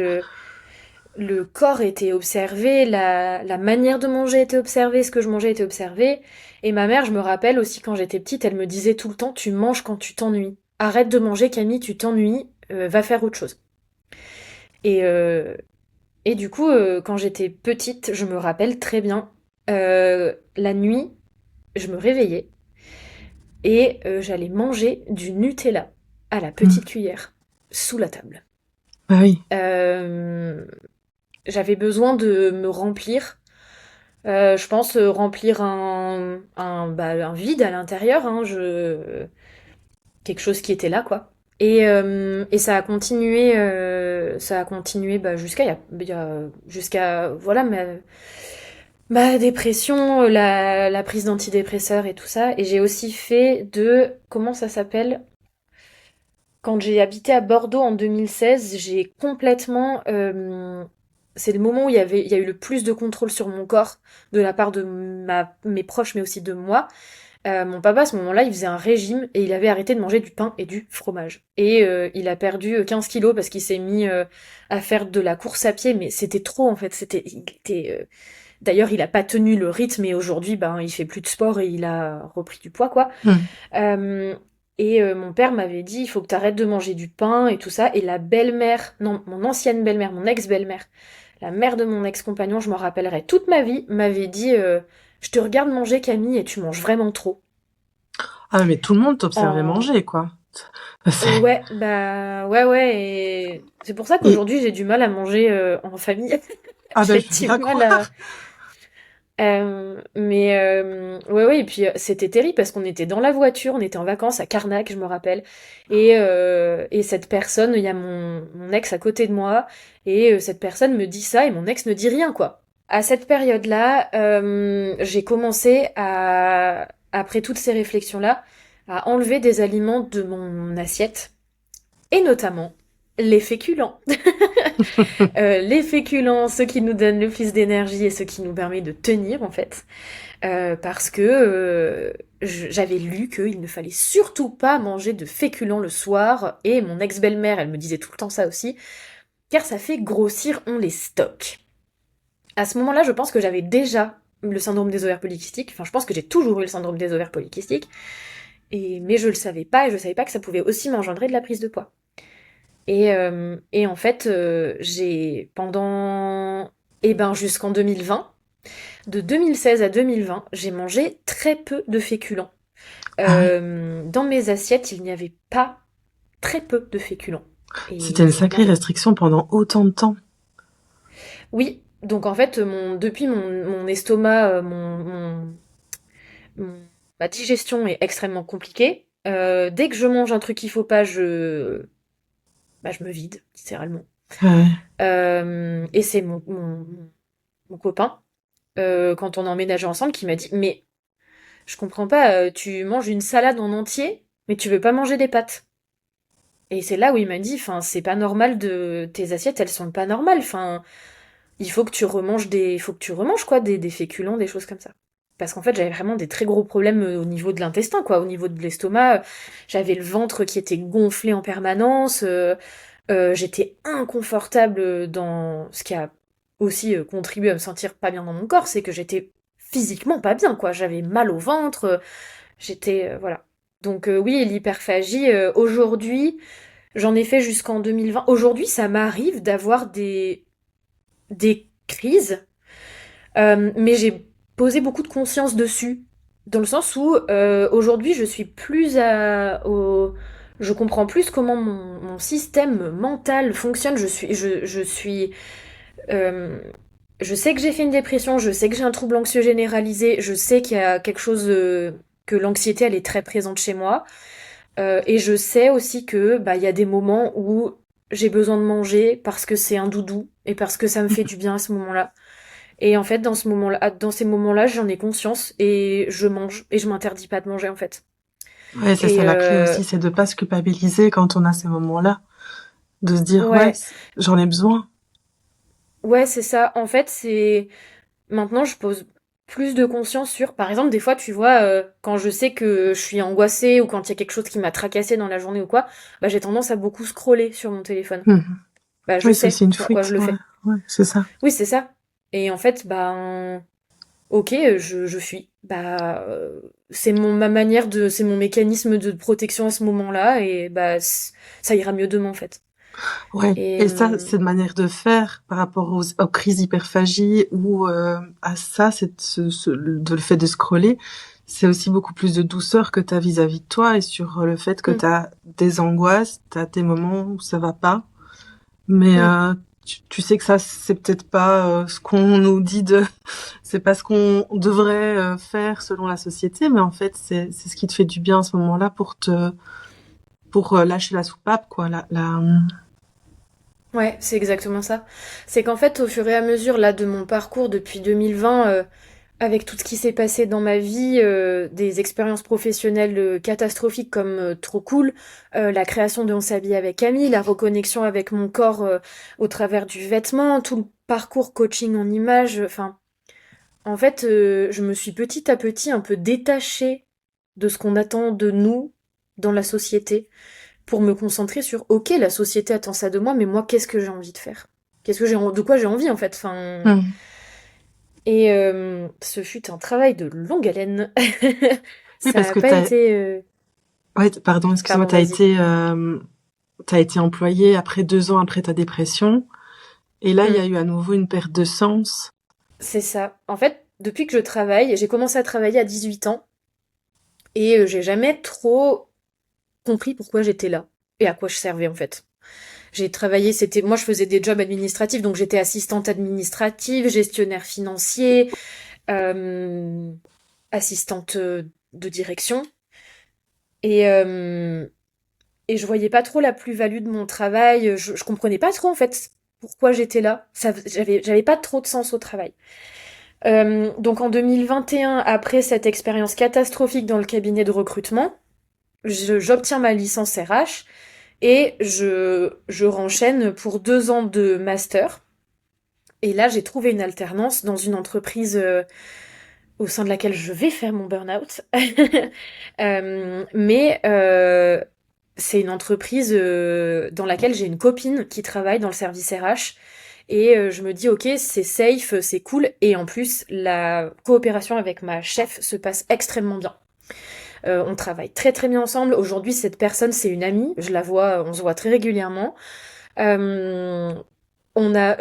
le corps était observé, la manière de manger était observée, ce que je mangeais était observé. Et ma mère, je me rappelle aussi quand j'étais petite, elle me disait tout le temps, tu manges quand tu t'ennuies. Arrête de manger, Camille, tu t'ennuies, va faire autre chose. Et, euh, et du coup, quand j'étais petite, je me rappelle très bien, la nuit, je me réveillais et j'allais manger du Nutella à la Mm. petite cuillère, sous la table. Bah oui. Euh, J'avais besoin de me remplir. Je pense remplir un vide à l'intérieur, hein, quelque chose qui était là, quoi. Et ça a continué bah, jusqu'à voilà ma dépression, la prise d'antidépresseurs et tout ça. Et j'ai aussi fait comment ça s'appelle? Quand j'ai habité à Bordeaux en 2016, j'ai complètement c'est le moment où il y a eu le plus de contrôle sur mon corps de la part de mes proches, mais aussi de moi. Mon papa, à ce moment-là, il faisait un régime et il avait arrêté de manger du pain et du fromage. Et il a perdu 15 kilos parce qu'il s'est mis à faire de la course à pied, mais c'était trop en fait. D'ailleurs, il a pas tenu le rythme et aujourd'hui, ben, il fait plus de sport et il a repris du poids, quoi. Mm. Euh, mon père m'avait dit, il faut que tu arrêtes de manger du pain et tout ça. Et la belle-mère, non, mon ancienne belle-mère, mon ex-belle-mère, la mère de mon ex-compagnon, je m'en rappellerai toute ma vie, m'avait dit, je te regarde manger Camille et tu manges vraiment trop. Ah, mais tout le monde t'observait En... manger, quoi. C'est- Ouais, bah ouais, ouais, et c'est pour ça Et, qu'aujourd'hui j'ai du mal à manger en famille. ah ben, J'ai je veux du bien mal à... croire. Ouais, ouais, et puis c'était terrible parce qu'on était dans la voiture, on était en vacances à Carnac, je me rappelle, et cette personne, il y a mon ex à côté de moi, et cette personne me dit ça et mon ex ne dit rien, quoi. À cette période-là, j'ai commencé après toutes ces réflexions-là, à enlever des aliments de mon assiette et notamment les féculents. Les féculents, ceux qui nous donnent le plus d'énergie et ceux qui nous permettent de tenir en fait. Parce que j'avais lu qu'il ne fallait surtout pas manger de féculents le soir, et mon ex-belle-mère, elle me disait tout le temps ça aussi, car ça fait grossir, on les stocke. À ce moment-là, je pense que j'avais déjà le syndrome des ovaires polykystiques, enfin je pense que j'ai toujours eu le syndrome des ovaires polykystiques, mais je le savais pas, et je savais pas que ça pouvait aussi m'engendrer de la prise de poids. Et en fait, j'ai pendant, jusqu'en 2020, de 2016 à 2020, j'ai mangé très peu de féculents. Ah oui. Dans mes assiettes, il n'y avait pas très peu de féculents. C'était Et une je sacrée mangeais. restriction pendant autant de temps. Oui, donc en fait, depuis mon estomac, mon- ma digestion est extrêmement compliquée. Dès que je mange un truc qu'il faut pas, je me vide, littéralement. Ouais. Et c'est mon copain, quand on a emménagé ensemble, qui m'a dit, mais je comprends pas, tu manges une salade en entier, mais tu veux pas manger des pâtes. Et c'est là où il m'a dit, enfin, c'est pas normal tes assiettes, elles sont pas normales. Enfin, il faut que tu remanges il faut que tu remanges, quoi, des féculents, des choses comme ça. Parce qu'en fait, j'avais vraiment des très gros problèmes au niveau de l'intestin, quoi, au niveau de l'estomac. J'avais le ventre qui était gonflé en permanence. J'étais inconfortable dans ce qui a aussi contribué à me sentir pas bien dans mon corps, c'est que j'étais physiquement pas bien, quoi. J'avais mal au ventre, j'étais voilà. Donc oui, l'hyperphagie, aujourd'hui, j'en ai fait jusqu'en 2020. Aujourd'hui, ça m'arrive d'avoir des crises, mais j'ai posé beaucoup de conscience dessus, dans le sens où aujourd'hui, je suis plus je comprends plus comment mon système mental fonctionne. Euh, je sais que j'ai fait une dépression, je sais que j'ai un trouble anxieux généralisé, je sais qu'il y a quelque chose que l'anxiété, elle est très présente chez moi. Et je sais aussi que bah il y a des moments où j'ai besoin de manger parce que c'est un doudou et parce que ça me fait du bien à ce moment-là. Et en fait, dans ces moments-là, j'en ai conscience et je mange et je m'interdis pas de manger en fait. Ouais, c'est ça Et la clé aussi, c'est de pas se culpabiliser quand on a ces moments-là. De se dire, ouais, ouais, j'en ai besoin. ouais, c'est ça. En fait, c'est maintenant je pose plus de conscience sur, par exemple, des fois, tu vois, quand je sais que je suis angoissée ou quand il y a quelque chose qui m'a tracassée dans la journée ou quoi, bah j'ai tendance à beaucoup scroller sur mon téléphone. Mhm. Bah je Oui, c'est sais aussi une pourquoi je fuite, le ouais, fais. ouais, c'est ça. Oui, c'est ça. Et en fait, ben, ok, je fuis. Bah, c'est mon mécanisme de protection à ce moment-là, et bah, ça ira mieux demain, en fait. Ouais. Et, Et ça, c'est une manière de faire par rapport aux crises d'hyperphagie ou à ça, c'est de le fait de scroller. C'est aussi beaucoup plus de douceur que t'as vis-à-vis de toi et sur le fait que mm, t'as des angoisses, t'as des moments où ça va pas. Mais mm, tu sais que ça, c'est peut-être pas ce qu'on nous dit c'est pas ce qu'on devrait faire selon la société, mais en fait, c'est ce qui te fait du bien à ce moment-là pour lâcher la soupape, quoi. ouais, c'est exactement ça. C'est qu'en fait, au fur et à mesure, là, de mon parcours depuis 2020, avec tout ce qui s'est passé dans ma vie, des expériences professionnelles catastrophiques comme trop cool, la création de On s'habille avec Camille, la reconnexion avec mon corps au travers du vêtement, tout le parcours coaching en images, enfin, en fait, je me suis petit à petit un peu détachée de ce qu'on attend de nous dans la société pour me concentrer sur, ok, la société attend ça de moi, mais moi, qu'est-ce que j'ai envie de faire? De quoi j'ai envie en fait? Enfin, Hmm. et ce fut un travail de longue haleine. Oui, Ça parce a que pas été. ouais, pardon, excuse-moi, Pardon, vas-y. t'as été employé après 2 ans après ta dépression, et là, il y Hmm. a eu à nouveau une perte de sens. C'est ça. En fait, depuis que je travaille, j'ai commencé à travailler à 18 ans et j'ai jamais trop compris pourquoi j'étais là et à quoi je servais en fait. J'ai travaillé, moi je faisais des jobs administratifs, donc j'étais assistante administrative, gestionnaire financier, euh, assistante de direction. Et, euh, et je voyais pas trop la plus-value de mon travail. Je comprenais pas trop en fait pourquoi j'étais là. J'avais pas trop de sens au travail. Donc en 2021, après cette expérience catastrophique dans le cabinet de recrutement, j'obtiens ma licence RH Et je renchaîne pour 2 ans de master. Et là, j'ai trouvé une alternance dans une entreprise au sein de laquelle je vais faire mon burn-out. Mais c'est une entreprise dans laquelle j'ai une copine qui travaille dans le service RH. Et je me dis, ok, c'est safe, c'est cool. Et en plus, la coopération avec ma chef se passe extrêmement bien. On travaille très très bien ensemble. Aujourd'hui, cette personne, c'est une amie. Je la vois, on se voit très régulièrement. Euh,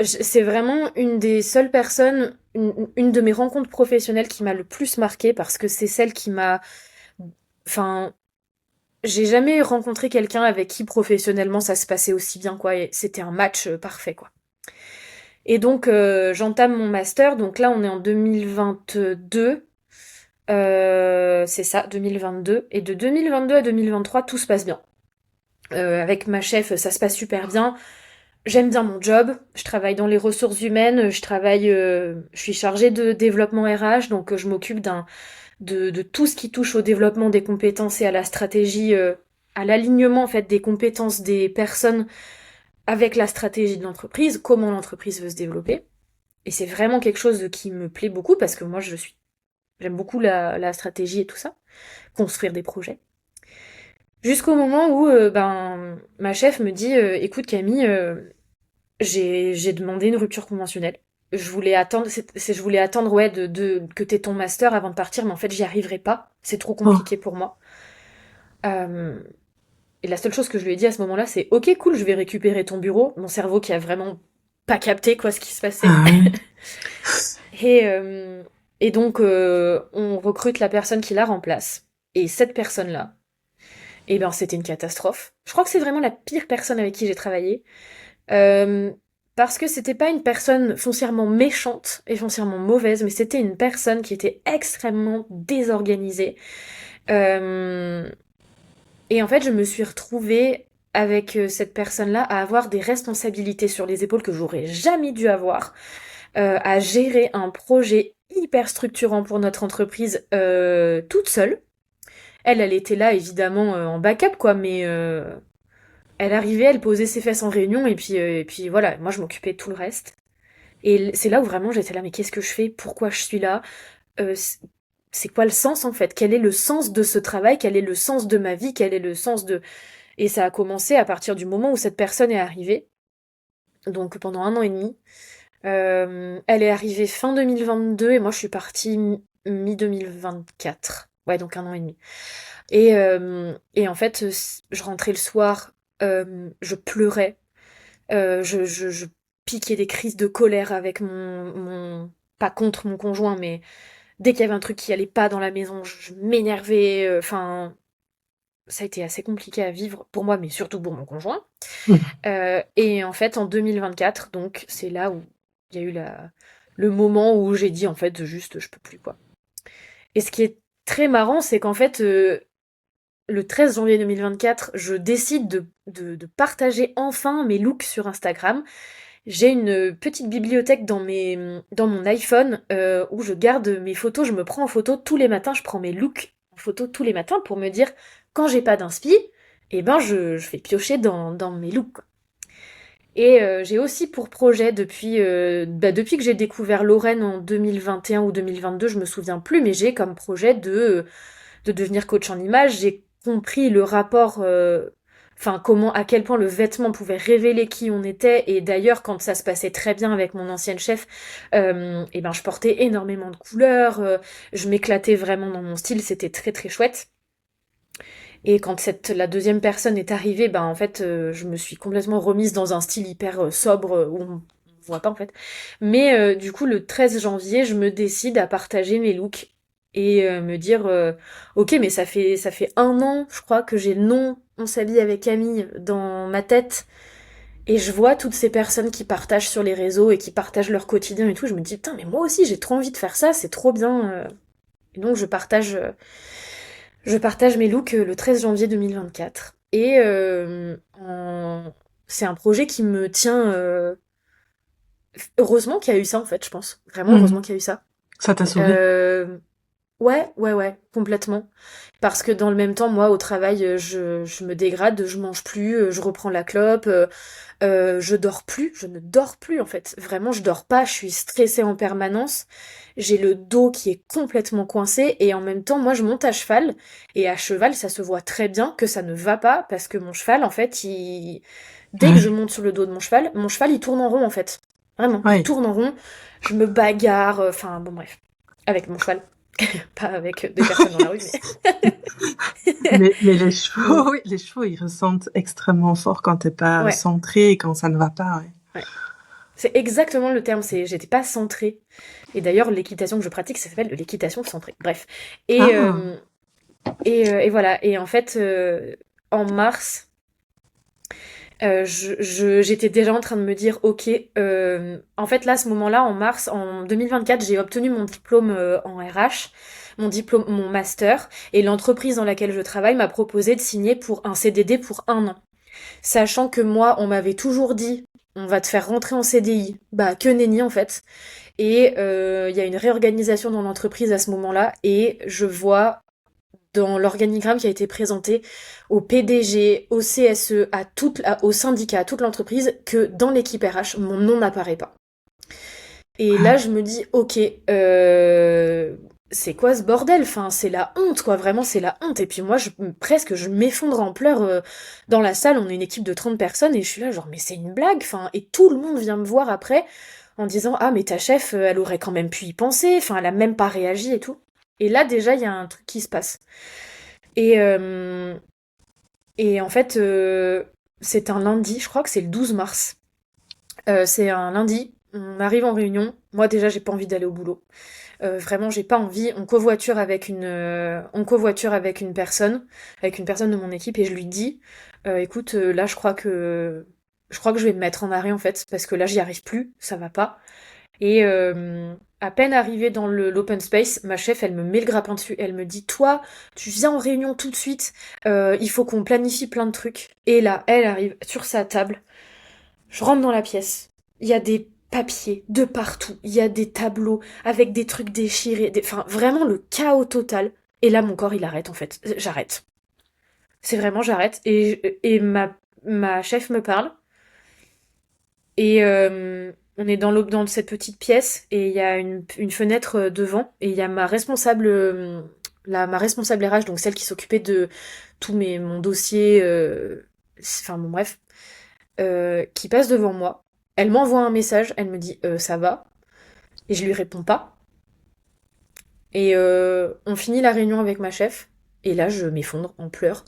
c'est vraiment une des seules personnes, une de mes rencontres professionnelles qui m'a le plus marquée parce que c'est celle qui m'a, enfin, j'ai jamais rencontré quelqu'un avec qui professionnellement ça se passait aussi bien, quoi. Et c'était un match parfait, quoi. Et donc, j'entame mon master. Donc là, on est en 2022. C'est ça, 2022. Et de 2022 à 2023, tout se passe bien. Avec ma chef, ça se passe super bien. J'aime bien mon job. Je travaille dans les ressources humaines. Je suis chargée de développement RH, donc je m'occupe de tout ce qui touche au développement des compétences et à la stratégie, à l'alignement en fait des compétences des personnes avec la stratégie de l'entreprise, comment l'entreprise veut se développer. Et c'est vraiment quelque chose qui me plaît beaucoup parce que moi j'aime beaucoup la stratégie et tout ça, construire des projets. Jusqu'au moment où ma chef me dit écoute Camille, j'ai demandé une rupture conventionnelle. Je voulais attendre ouais que t'aies ton master avant de partir, mais en fait j'y arriverai pas. C'est trop Oh. compliqué pour moi. Euh, et la seule chose que je lui ai dit à ce moment-là, c'est ok cool, je vais récupérer ton bureau. Mon cerveau qui a vraiment pas capté quoi ce qui se passait. Ah oui. Et et donc on recrute la personne qui la remplace. Et cette personne-là, eh ben c'était une catastrophe. Je crois que c'est vraiment la pire personne avec qui j'ai travaillé. Euh, Parce que c'était pas une personne foncièrement méchante et foncièrement mauvaise, mais c'était une personne qui était extrêmement désorganisée. Euh, et en fait, je me suis retrouvée avec cette personne-là à avoir des responsabilités sur les épaules que j'aurais jamais dû avoir, à gérer un projet hyper structurant pour notre entreprise toute seule. Elle était là évidemment en backup quoi, mais elle arrivait, elle posait ses fesses en réunion et puis voilà, moi je m'occupais de tout le reste. Et c'est là où vraiment j'étais là, mais qu'est-ce que je fais? Pourquoi je suis là? Euh, c- c'est quoi le sens en fait? Quel est le sens de ce travail? Quel est le sens de ma vie? Quel est le sens de... Et ça a commencé à partir du moment où cette personne est arrivée, donc pendant 1 an et demi. Elle est arrivée fin 2022 et moi je suis partie mi-2024. Ouais, donc 1 an et demi. Et en fait, je rentrais le soir, je pleurais, je piquais des crises de colère avec pas contre mon conjoint, mais dès qu'il y avait un truc qui allait pas dans la maison, je m'énervais. Enfin, ça a été assez compliqué à vivre pour moi, mais surtout pour mon conjoint. Et en fait, en 2024, donc c'est là où il y a eu le moment où j'ai dit en fait juste je peux plus quoi. Et ce qui est très marrant, c'est qu'en fait, le 13 janvier 2024, je décide de partager enfin mes looks sur Instagram. J'ai une petite bibliothèque dans mon iPhone où je garde mes photos, je me prends en photo tous les matins, je prends mes looks en photo tous les matins pour me dire quand j'ai pas d'inspi, eh ben je fais piocher dans mes looks. Quoi. Et j'ai aussi pour projet depuis que j'ai découvert Lorraine en 2021 ou 2022, je me souviens plus, mais j'ai comme projet de devenir coach en image. J'ai compris le rapport, enfin comment, à quel point le vêtement pouvait révéler qui on était. Et d'ailleurs, quand ça se passait très bien avec mon ancienne chef, et ben je portais énormément de couleurs, je m'éclatais vraiment dans mon style, c'était très très chouette. Et quand la deuxième personne est arrivée, ben en fait, je me suis complètement remise dans un style hyper sobre où on voit pas en fait. Mais du coup, le 13 janvier, je me décide à partager mes looks et me dire, ok, mais ça fait 1 an, je crois, que j'ai le nom On s'habille avec Camille dans ma tête. Et je vois toutes ces personnes qui partagent sur les réseaux et qui partagent leur quotidien et tout. Je me dis, putain, mais moi aussi, j'ai trop envie de faire ça, c'est trop bien. Et donc, je partage mes looks le 13 janvier 2024. Et c'est un projet qui me tient. Heureusement qu'il y a eu ça, en fait, je pense. Vraiment, heureusement Mhm. qu'il y a eu ça. Ça t'a sauvé. Euh, Ouais, complètement. Parce que dans le même temps, moi, au travail, je me dégrade, je mange plus, je reprends la clope, je dors plus, je ne dors plus en fait. Vraiment, je dors pas, je suis stressée en permanence. J'ai le dos qui est complètement coincé et en même temps, moi, je monte à cheval et à cheval, ça se voit très bien que ça ne va pas parce que mon cheval, en fait, dès que je monte sur le dos de mon cheval, il tourne en rond en fait. Vraiment, il Oui. tourne en rond. Je me bagarre, enfin bon bref, avec mon cheval, pas avec des personnes dans la rue, Mais les mais chevaux, oui, les chevaux, ils ressentent extrêmement fort quand t'es pas ouais, centré et quand ça ne va pas. Ouais. ouais. C'est exactement le terme, c'est j'étais pas centrée. Et d'ailleurs, l'équitation que je pratique, ça s'appelle de l'équitation centrée. Bref. Et, Ah, euh, et voilà. Et en fait, en mars, j'étais déjà en train de me dire, ok, en fait là, à ce moment-là, en mars, en 2024, j'ai obtenu mon diplôme en RH, mon diplôme, mon master, et l'entreprise dans laquelle je travaille m'a proposé de signer pour un CDD pour 1 an. Sachant que moi, on m'avait toujours dit, on va te faire rentrer en CDI. Bah, que nenni en fait. Et il y a une réorganisation dans l'entreprise à ce moment-là, et je vois dans l'organigramme qui a été présenté au PDG, au CSE, au syndicat, à toute l'entreprise, que dans l'équipe RH, mon nom n'apparaît pas. Et là, je me dis, ok, c'est quoi ce bordel? Enfin, c'est la honte, quoi. Vraiment, c'est la honte. Et puis moi, presque, je m'effondre en pleurs dans la salle. On est une équipe de 30 personnes et je suis là, genre, mais c'est une blague. Enfin, et tout le monde vient me voir après en disant, ah, mais ta chef, elle aurait quand même pu y penser. Enfin, elle a même pas réagi et tout. Et là, déjà, il y a un truc qui se passe. Et, euh, et en fait, c'est un lundi, je crois que c'est le 12 mars. C'est un lundi, on arrive en réunion. Moi, déjà, j'ai pas envie d'aller au boulot. Vraiment, j'ai pas envie. On covoiture avec une personne de mon équipe, et je lui dis, écoute, là, je crois que je vais me mettre en arrêt en fait, parce que là, j'y arrive plus, ça va pas. Et à peine arrivée dans l'open space, ma chef, elle me met le grappin dessus. Elle me dit, toi, tu viens en réunion tout de suite. Il faut qu'on planifie plein de trucs. Et là, elle arrive sur sa table. Je rentre dans la pièce. Il y a des papiers de partout. Il y a des tableaux avec des trucs déchirés. Enfin, vraiment le chaos total. Et là, mon corps, il arrête en fait. J'arrête. C'est vraiment, j'arrête. Et ma chef me parle. Et on est dans cette petite pièce. Et il y a une fenêtre devant. Et il y a ma responsable RH, donc celle qui s'occupait de mon dossier. Enfin, bon, bref. Qui passe devant moi. Elle m'envoie un message, elle me dit ça va, et je lui réponds pas. Et on finit la réunion avec ma chef, et là je m'effondre en pleurs.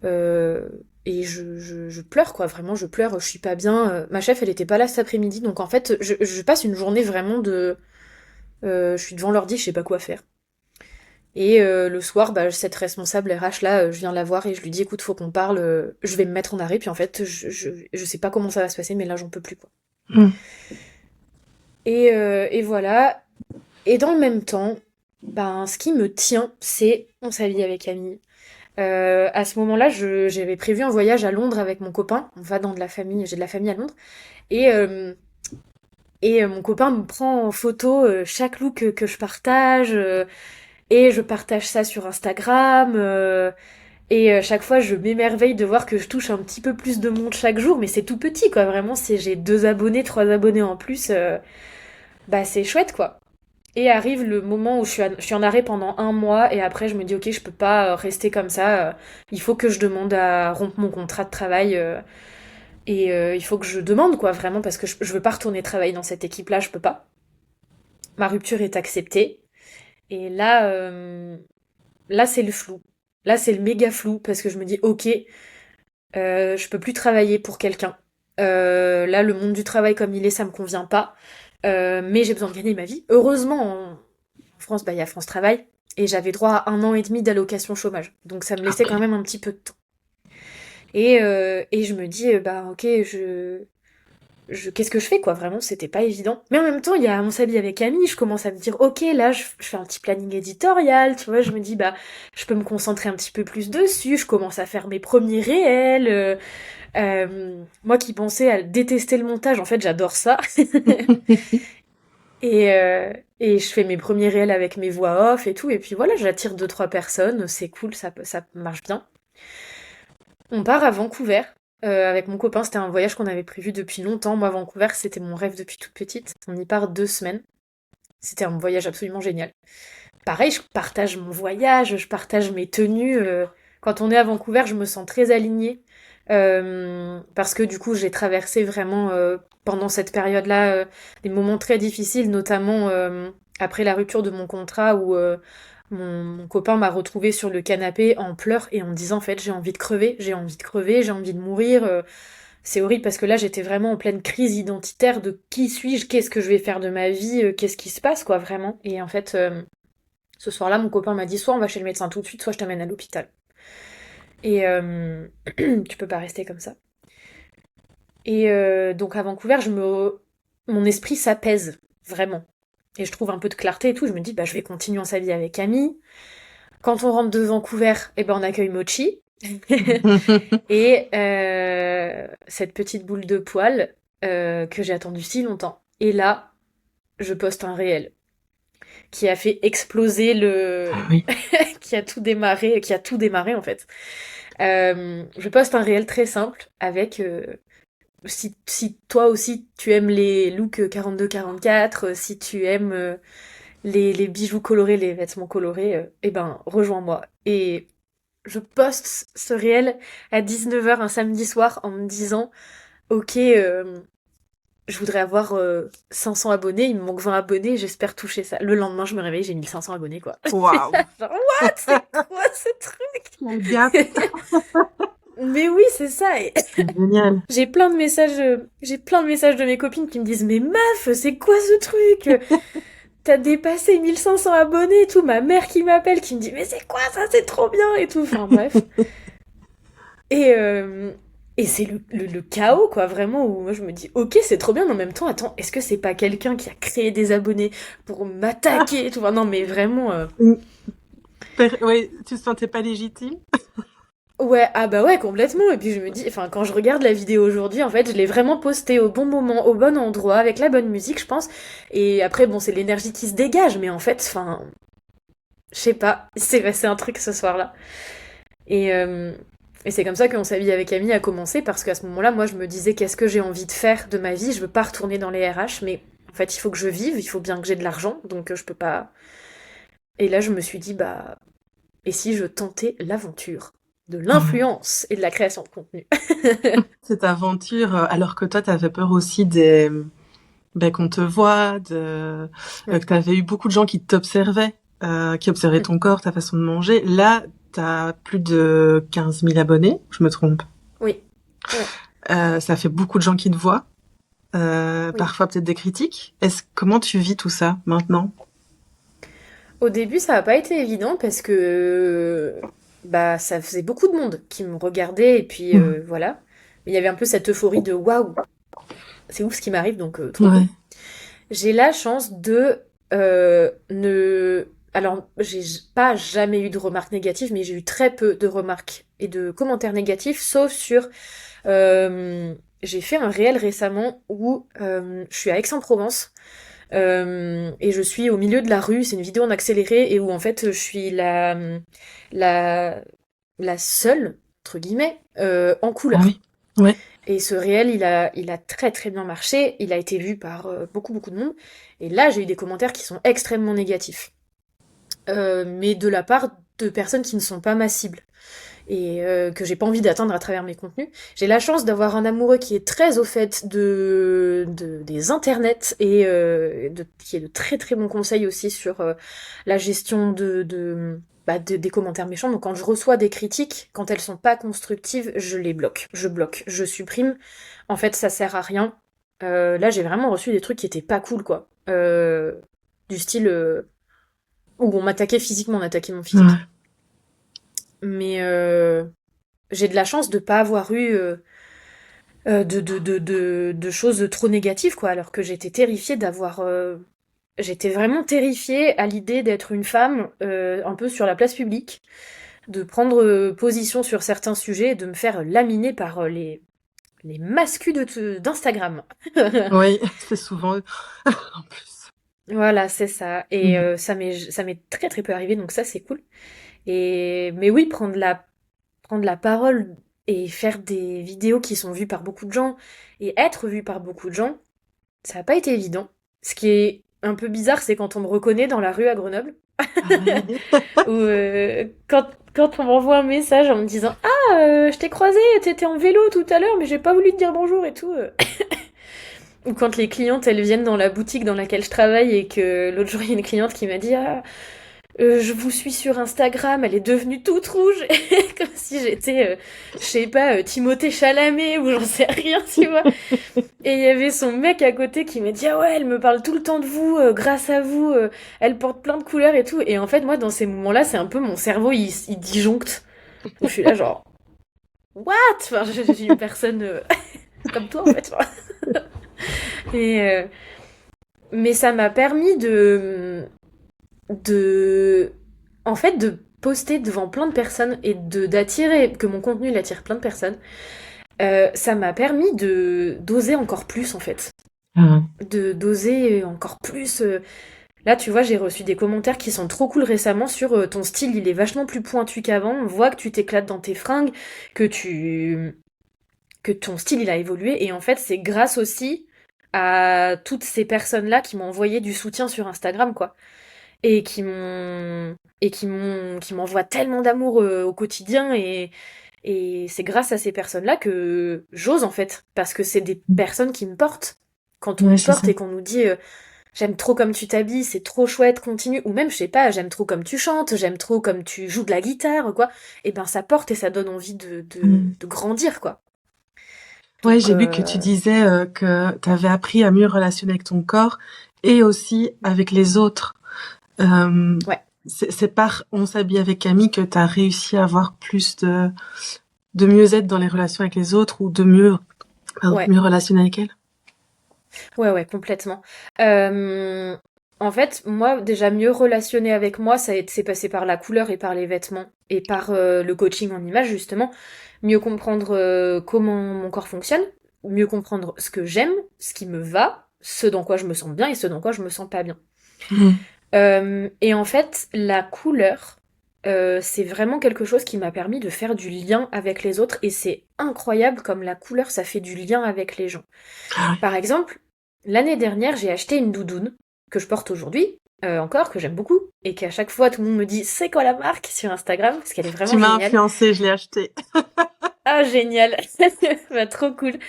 Euh, et je pleure quoi, vraiment je pleure, je suis pas bien. Ma chef elle était pas là cet après-midi, donc en fait je passe une journée vraiment de. Je suis devant l'ordi, je sais pas quoi faire. Et le soir, bah, cette responsable RH là, je viens la voir et je lui dis écoute, faut qu'on parle, je vais me mettre en arrêt, puis en fait, je sais pas comment ça va se passer, mais là j'en peux plus quoi. mm. Et voilà. Et dans le même temps, ben, ce qui me tient, c'est on s'habille avec Camille. À ce moment-là, j'avais prévu un voyage à Londres avec mon copain. On va dans de la famille, j'ai de la famille à Londres. Et, euh, et mon copain me prend en photo chaque look que je partage. Et je partage ça sur Instagram. Et chaque fois, je m'émerveille de voir que je touche un petit peu plus de monde chaque jour. Mais c'est tout petit, quoi. Vraiment, j'ai 2 abonnés, 3 abonnés en plus. Bah, c'est chouette, quoi. Et arrive le moment où je suis en arrêt pendant 1 mois et après je me dis ok je peux pas rester comme ça, il faut que je demande à rompre mon contrat de travail et il faut que je demande quoi vraiment parce que je veux pas retourner travailler dans cette équipe là, je peux pas. Ma rupture est acceptée et là c'est le flou. Là c'est le méga flou parce que je me dis ok je peux plus travailler pour quelqu'un. Là le monde du travail comme il est ça me convient pas. Mais j'ai besoin de gagner ma vie. Heureusement, en France, bah, il y a France Travail. Et j'avais droit à 1 an et demi d'allocation chômage. Donc ça me laissait quand même un petit peu de temps. Et je me dis, bah ok, qu'est-ce que je fais quoi? Vraiment, c'était pas évident. Mais en même temps, il y a On s'habille avec Camille. Je commence à me dire, ok, là, je fais un petit planning éditorial. Tu vois, je me dis, bah, je peux me concentrer un petit peu plus dessus. Je commence à faire mes premiers réels. Moi qui pensais à détester le montage, en fait, j'adore ça. Et je fais mes premiers réels avec mes voix off et tout. Et puis voilà, j'attire deux, trois personnes. C'est cool, ça marche bien. On part à Vancouver. Avec mon copain, c'était un voyage qu'on avait prévu depuis longtemps. Moi, Vancouver, c'était mon rêve depuis toute petite. On y part 2 semaines. C'était un voyage absolument génial. Pareil, je partage mon voyage, je partage mes tenues. Quand on est à Vancouver, je me sens très alignée. Parce que du coup, j'ai traversé vraiment pendant cette période-là des moments très difficiles, notamment après la rupture de mon contrat où mon copain m'a retrouvée sur le canapé en pleurs et en me disant en fait j'ai envie de crever, j'ai envie de crever, j'ai envie de mourir. C'est horrible parce que là j'étais vraiment en pleine crise identitaire de qui suis-je, qu'est-ce que je vais faire de ma vie, qu'est-ce qui se passe quoi vraiment. Et en fait ce soir-là mon copain m'a dit soit on va chez le médecin tout de suite, soit je t'amène à l'hôpital. Et tu peux pas rester comme ça. Et donc à Vancouver, mon esprit s'apaise, vraiment. Et je trouve un peu de clarté et tout. Je me dis, bah, je vais continuer sa vie avec Camille. Quand on rentre de Vancouver, eh ben, on accueille Mochi. Et cette petite boule de poil que j'ai attendue si longtemps. Et là, je poste un réel qui a fait exploser Ah oui. qui a tout démarré en fait. Je poste un réel très simple avec si toi aussi tu aimes les looks 42-44, si tu aimes les bijoux colorés, les vêtements colorés, eh ben rejoins-moi. Et je poste ce réel à 19h un samedi soir en me disant ok, je voudrais avoir 500 abonnés, il me manque 20 abonnés, j'espère toucher ça. Le lendemain, je me réveille, j'ai 1500 abonnés, quoi. Waouh. Genre, what? C'est quoi ce La gaffe. truc? Mais oui, c'est ça. Et Génial. j'ai plein de messages, de mes copines qui me disent, mais meuf, c'est quoi ce truc? T'as dépassé 1500 abonnés et tout. Ma mère qui m'appelle, qui me dit, mais c'est quoi ça? C'est trop bien et tout. Enfin, bref. Et, et c'est le chaos, quoi, vraiment, où moi je me dis, ok, c'est trop bien, mais en même temps, attends, est-ce que c'est pas quelqu'un qui a créé des abonnés pour m'attaquer et tout? Enfin, non, mais vraiment. Ouais, tu te sentais pas légitime? Ouais, ah bah ouais, complètement. Et puis je me dis, enfin, quand je regarde la vidéo aujourd'hui, en fait, je l'ai vraiment postée au bon moment, au bon endroit, avec la bonne musique, je pense. Et après, bon, c'est l'énergie qui se dégage, mais en fait, enfin, je sais pas, c'est un truc ce soir-là. Et, euh, et c'est comme ça qu'on sa vie avec Camille a commencé, parce qu'à ce moment-là, moi, je me disais, qu'est-ce que j'ai envie de faire de ma vie? Je veux pas retourner dans les RH, mais en fait, il faut que je vive, il faut bien que j'ai de l'argent, donc je peux pas. Et là, je me suis dit, bah, et si je tentais l'aventure de Ouais. l'influence et de la création de contenu? Cette aventure, alors que toi, t'avais peur aussi qu'on te voit, que Ouais. t'avais eu beaucoup de gens qui t'observaient, qui observaient Mm. ton corps, ta façon de manger. Là, t'as plus de 15 000 abonnés, je me trompe. Oui. Ouais. Ça fait beaucoup de gens qui te voient, Oui. parfois peut-être des critiques. Comment tu vis tout ça maintenant? Au début, ça n'a pas été évident parce que bah ça faisait beaucoup de monde qui me regardait et puis Mhm. voilà. Mais il y avait un peu cette euphorie de waouh, c'est ouf ce qui m'arrive donc trop cool. Ouais. J'ai la chance de ne alors j'ai pas jamais eu de remarques négatives mais j'ai eu très peu de remarques et de commentaires négatifs sauf sur euh, j'ai fait un réel récemment où je suis à Aix-en-Provence. Et je suis au milieu de la rue, c'est une vidéo en accéléré et où en fait je suis la, la seule, entre guillemets, en Ah couleur. oui. Ouais. Et ce réel, il a très très bien marché, il a été vu par beaucoup beaucoup de monde. Et là, j'ai eu des commentaires qui sont extrêmement négatifs. Mais de la part de personnes qui ne sont pas ma cible et que j'ai pas envie d'atteindre à travers mes contenus. J'ai la chance d'avoir un amoureux qui est très au fait des internets et qui est de très très bons conseils aussi sur la gestion des commentaires méchants. Donc quand je reçois des critiques, quand elles sont pas constructives, je les bloque. Je bloque, je supprime. En fait, ça sert à rien. Là, j'ai vraiment reçu des trucs qui étaient pas cool, quoi. Du style où on m'attaquait physiquement, on attaquait mon physique. Ouais. Mais j'ai de la chance de pas avoir eu de choses trop négatives, quoi, alors que j'étais terrifiée d'avoir. J'étais vraiment terrifiée à l'idée d'être une femme un peu sur la place publique, de prendre position sur certains sujets et de me faire laminer par les mascus d'Instagram. Oui, c'est souvent eux. En plus. Voilà, c'est ça. Et Mhm. ça m'est très très peu arrivé, donc ça c'est cool. Mais oui, prendre la parole et faire des vidéos qui sont vues par beaucoup de gens et être vu par beaucoup de gens, ça n'a pas été évident. Ce qui est un peu bizarre, c'est quand on me reconnaît dans la rue à Grenoble, Ah ouais. ou quand on m'envoie un message en me disant «Ah, je t'ai croisé, t'étais en vélo tout à l'heure, mais j'ai pas voulu te dire bonjour et tout». Ou quand les clientes, elles viennent dans la boutique dans laquelle je travaille et que l'autre jour, il y a une cliente qui m'a dit «Ah, je vous suis sur Instagram, elle est devenue toute rouge», comme si j'étais, je sais pas, Timothée Chalamet ou j'en sais rien, tu vois. Et il y avait son mec à côté qui m'a dit «Ah ouais, elle me parle tout le temps de vous, grâce à vous, elle porte plein de couleurs et tout». Et en fait, moi, dans ces moments-là, c'est un peu mon cerveau, il disjoncte. Je suis là genre «What?» Enfin, je suis une personne comme toi, en fait. Et, mais ça m'a permis de, en fait, de poster devant plein de personnes et d'attirer, que mon contenu l'attire plein de personnes. Ça m'a permis de d'oser encore plus, en fait. Ah. De d'oser encore plus. Là, tu vois, j'ai reçu des commentaires qui sont trop cool récemment sur ton style, il est vachement plus pointu qu'avant. On voit que tu t'éclates dans tes fringues, que tu que ton style il a évolué. Et en fait, c'est grâce aussi à toutes ces personnes-là qui m'ont envoyé du soutien sur Instagram, quoi. Et qui m'envoient tellement d'amour au quotidien. Et c'est grâce à ces personnes-là que j'ose, en fait. Parce que c'est des personnes qui me portent. Quand on Ouais, nous c'est porte ça. et qu'on nous dit j'aime trop comme tu t'habilles, c'est trop chouette, continue. Ou même, je sais pas, j'aime trop comme tu chantes, j'aime trop comme tu joues de la guitare, quoi. Et ben, ça porte et ça donne envie Mm. de grandir, quoi. Ouais, Donc, j'ai vu que tu disais que tu avais appris à mieux relationner avec ton corps et aussi avec les autres. Euh, ouais, c'est par On s'habille avec Camille que tu as réussi à avoir plus de mieux-être dans les relations avec les autres ou de ouais, mieux relationner avec elles. ouais, ouais, complètement. Euh, En fait, moi, déjà mieux relationner avec moi, c'est passé par la couleur et par les vêtements et par le coaching en image, justement. Mieux comprendre comment mon corps fonctionne, mieux comprendre ce que j'aime, ce qui me va, ce dans quoi je me sens bien et ce dans quoi je me sens pas bien. Mhm. Et en fait, la couleur, c'est vraiment quelque chose qui m'a permis de faire du lien avec les autres et c'est incroyable comme la couleur, ça fait du lien avec les gens. Ah ouais. Par exemple, l'année dernière, j'ai acheté une doudoune que je porte aujourd'hui, encore, que j'aime beaucoup, et qu'à chaque fois tout le monde me dit c'est quoi la marque sur Instagram, parce qu'elle est Tu vraiment m'as géniale. influencée, je l'ai acheté. Ah, génial! Bah, trop cool.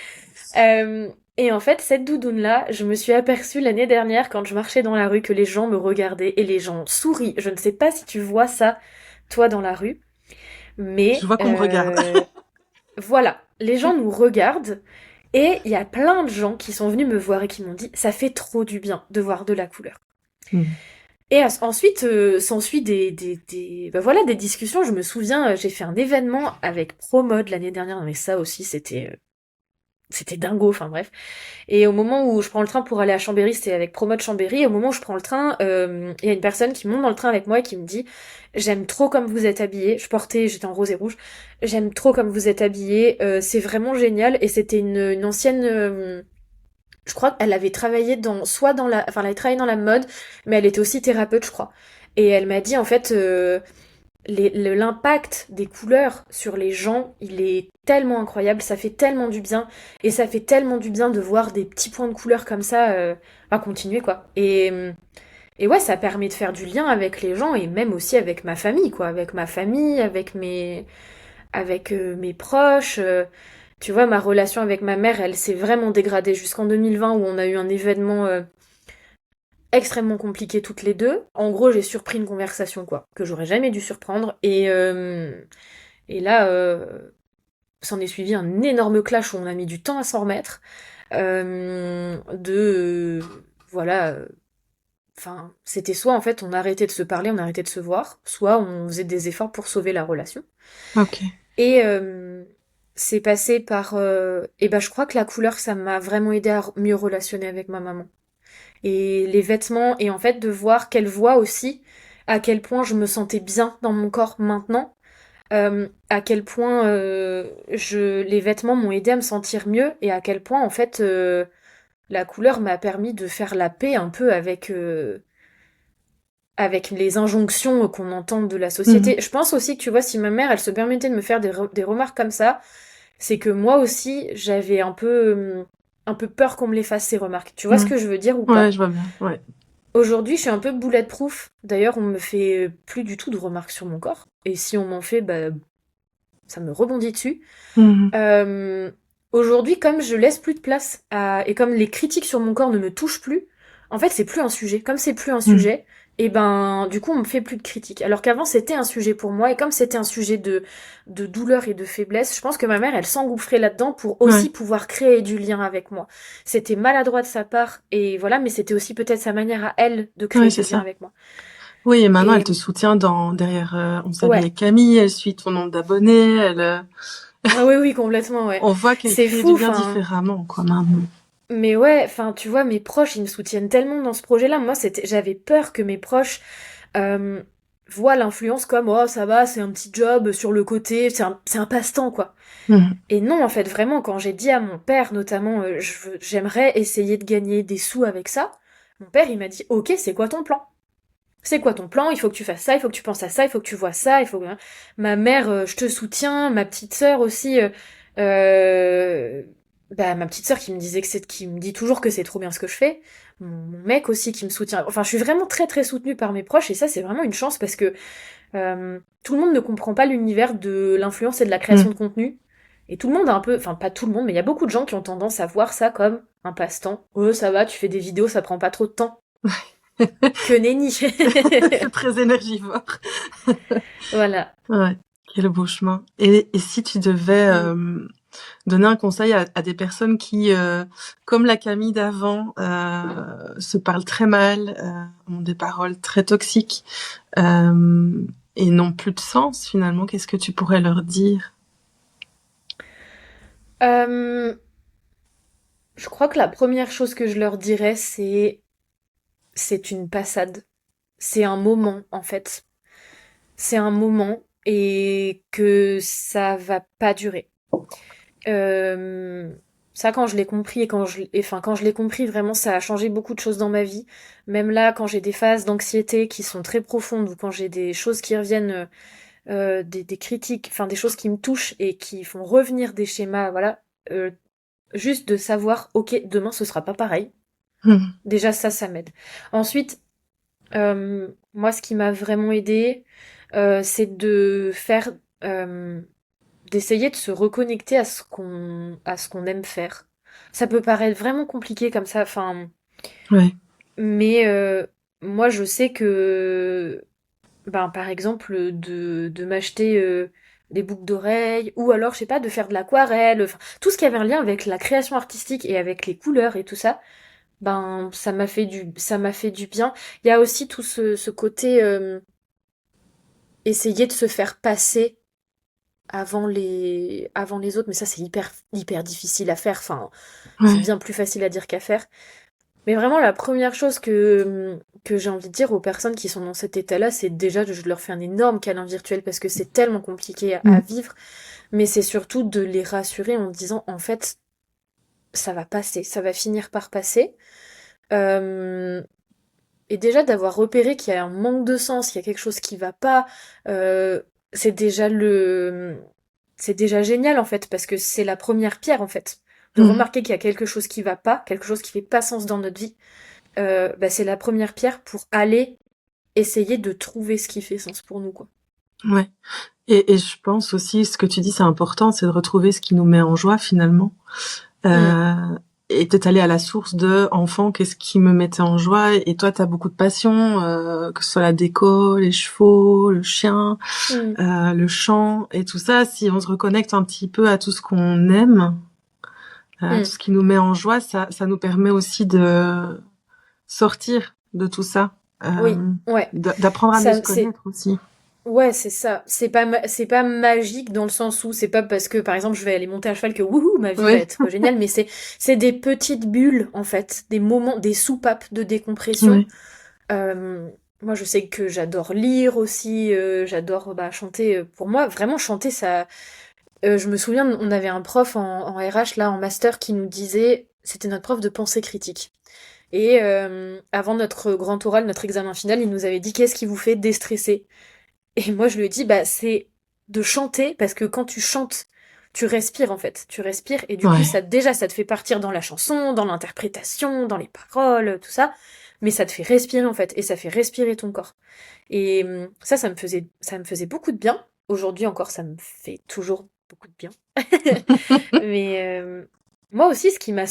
Et en fait, cette doudoune-là, je me suis aperçue l'année dernière quand je marchais dans la rue que les gens me regardaient et les gens sourient. Je ne sais pas si tu vois ça, toi, dans la rue, Je mais vois qu'on me regarde. voilà, les gens nous regardent et il y a plein de gens qui sont venus me voir et qui m'ont dit ça fait trop du bien de voir de la couleur. Mhm. Et ensuite, s'ensuit bah voilà, des discussions. Je me souviens, j'ai fait un événement avec Promode l'année dernière, mais ça aussi, c'était dingo, enfin bref. Et au moment où je prends le train pour aller à Chambéry, c'était avec Promote Chambéry, et au moment où je prends le train, il y a une personne qui monte dans le train avec moi et qui me dit «J'aime trop comme vous êtes habillée». J'étais en rose et rouge. «J'aime trop comme vous êtes habillée, c'est vraiment génial». Et c'était une ancienne, je crois qu'elle avait travaillé enfin elle avait travaillé dans la mode, mais elle était aussi thérapeute, je crois. Et elle m'a dit en fait, l'impact des couleurs sur les gens, il est tellement incroyable, ça fait tellement du bien, et ça fait tellement du bien de voir des petits points de couleur comme ça à continuer, quoi. Et ouais, ça permet de faire du lien avec les gens, et même aussi avec ma famille, quoi, avec ma famille, avec mes proches. Tu vois, ma relation avec ma mère, elle s'est vraiment dégradée jusqu'en 2020 où on a eu un événement extrêmement compliqué toutes les deux. En gros, j'ai surpris une conversation, quoi, que j'aurais jamais dû surprendre. Et là, s'en est suivi un énorme clash où on a mis du temps à s'en remettre. Voilà. Enfin, c'était soit en fait on arrêtait de se parler, on arrêtait de se voir, soit on faisait des efforts pour sauver la relation. Ok. Et c'est passé par... et ben je crois que la couleur, ça m'a vraiment aidé à mieux relationner avec ma maman. Et les vêtements, et en fait de voir qu'elle voit aussi à quel point je me sentais bien dans mon corps maintenant, à quel point les vêtements m'ont aidé à me sentir mieux, et à quel point en fait la couleur m'a permis de faire la paix un peu avec les injonctions qu'on entend de la Mhm. société. Je pense aussi que, tu vois, si ma mère, elle se permettait de me faire des remarques comme ça, c'est que moi aussi, j'avais un peu peur qu'on me les fasse, ces remarques. Tu vois ce Mhm. que je veux dire ou Ouais, pas? je vois bien. Ouais. Aujourd'hui, je suis un peu bulletproof. D'ailleurs, on me fait plus du tout de remarques sur mon corps. Et si on m'en fait, bah, ça me rebondit dessus. Mhm. Euh, Aujourd'hui, comme je laisse plus de place et comme les critiques sur mon corps ne me touchent plus, en fait, c'est plus un sujet. Comme c'est plus un Mhm. sujet, et ben, du coup, on me fait plus de critiques. Alors qu'avant, c'était un sujet pour moi, et comme c'était un sujet de douleur et de faiblesse, je pense que ma mère, elle s'engouffrait là-dedans pour Ouais. aussi pouvoir créer du lien avec moi. C'était maladroit de sa part, et voilà, mais c'était aussi peut-être sa manière à elle de Ouais, créer c'est du lien ça. avec moi. Oui, et maintenant, elle Et te soutient derrière On s'habille ouais, avec Camille, elle suit ton nombre d'abonnés, ah oui, oui, complètement, ouais. on voit qu'elle C'est crée du fou, lien enfin. différemment, quoi, maintenant. Mais ouais, enfin, tu vois, mes proches, ils me soutiennent tellement dans ce projet-là. Moi, j'avais peur que mes proches euh, voient l'influence comme, oh, ça va, c'est un petit job sur le côté, c'est un passe-temps, quoi. Mhm. Et non, en fait, vraiment, quand j'ai dit à mon père, notamment, j'aimerais essayer de gagner des sous avec ça, mon père, il m'a dit, ok, c'est quoi ton plan? C'est quoi ton plan? Il faut que tu fasses ça, il faut que tu penses à ça, il faut que tu vois ça, il faut que... Ma mère, je te soutiens, ma petite sœur aussi, euh, bah, ma petite sœur qui me disait qui me dit toujours que c'est trop bien ce que je fais. Mon mec aussi qui me soutient. Enfin, je suis vraiment très très soutenue par mes proches et ça, c'est vraiment une chance parce que tout le monde ne comprend pas l'univers de l'influence et de la création Mhm. de contenu. Et tout le monde a un peu, enfin pas tout le monde, mais il y a beaucoup de gens qui ont tendance à voir ça comme un passe-temps. Oh, ça va, tu fais des vidéos, ça prend pas trop de temps. Que nenni. C'est très énergivore. Voilà. Ouais, quel beau chemin. Et si tu devais Mm. donner un conseil à des personnes qui, comme la Camille d'avant, se parlent très mal, ont des paroles très toxiques et n'ont plus de sens finalement, qu'est-ce que tu pourrais leur dire? Euh, je crois que la première chose que je leur dirais, c'est une passade. C'est un moment, en fait. C'est un moment et que ça va pas durer. Euh, Ça, quand je l'ai compris quand je l'ai compris, vraiment, ça a changé beaucoup de choses dans ma vie. Même là, quand j'ai des phases d'anxiété qui sont très profondes ou quand j'ai des choses qui reviennent, des critiques, enfin des choses qui me touchent et qui font revenir des schémas, voilà. Juste de savoir, ok, demain ce sera pas pareil. Mhm. Déjà ça m'aide. Ensuite, moi ce qui m'a vraiment aidé, c'est euh, d'essayer de se reconnecter à ce qu'on aime faire. Ça peut paraître vraiment compliqué comme ça, enfin, Ouais. mais moi je sais que, ben par exemple, de m'acheter des boucles d'oreilles, ou alors je sais pas, de faire de l'aquarelle, enfin tout ce qui avait un lien avec la création artistique et avec les couleurs et tout ça. Ben, ça m'a fait du bien. Il y a aussi tout ce côté essayer de se faire passer avant les autres, mais ça c'est hyper difficile à faire. Enfin, c'est Ouais. bien plus facile à dire qu'à faire. Mais vraiment, la première chose que j'ai envie de dire aux personnes qui sont dans cet état-là, c'est déjà je leur fais un énorme câlin virtuel parce que c'est tellement compliqué à Mhm. vivre, mais c'est surtout de les rassurer en disant en fait, ça va passer, ça va finir par passer. Euh, Et déjà d'avoir repéré qu'il y a un manque de sens, qu'il y a quelque chose qui va pas, euh, c'est déjà c'est déjà génial en fait, parce que c'est la première pierre en fait. De Mhm. remarquer qu'il y a quelque chose qui va pas, quelque chose qui fait pas sens dans notre vie, bah, c'est la première pierre pour aller essayer de trouver ce qui fait sens pour nous, quoi. Ouais. Et je pense aussi, ce que tu dis, c'est important, c'est de retrouver ce qui nous met en joie finalement. Mm, Euh, et peut-être aller à la source de enfant, qu'est-ce qui me mettait en joie? Et toi, t'as beaucoup de passion, que ce soit la déco, les chevaux, le chien, mm, le chant et tout ça. Si on se reconnecte un petit peu à tout ce qu'on aime, tout mm. ce qui nous met en joie, ça nous permet aussi de sortir de tout ça, Oui, ouais. d'apprendre à mieux Ça, se connaître aussi. ouais, c'est ça. C'est pas magique dans le sens où c'est pas parce que, par exemple, je vais aller monter à cheval que wouhou, ma vie va Oui, être géniale, mais c'est des petites bulles, en fait, des moments, des soupapes de décompression. oui. Euh, Moi, je sais que j'adore lire aussi, j'adore bah, chanter. Pour moi, vraiment chanter, ça. Je me souviens, on avait un prof en RH, là, en master, qui nous disait c'était notre prof de pensée critique. Et avant notre grand oral, notre examen final, il nous avait dit qu'est-ce qui vous fait déstresser. Et moi je lui ai dit bah c'est de chanter parce que quand tu chantes, tu respires en fait, tu respires et du coup Ouais. ça déjà ça te fait partir dans la chanson, dans l'interprétation, dans les paroles, tout ça, mais ça te fait respirer en fait et ça fait respirer ton corps. Et ça ça me faisait beaucoup de bien. Aujourd'hui encore ça me fait toujours beaucoup de bien. Mais moi aussi, ce qui m'a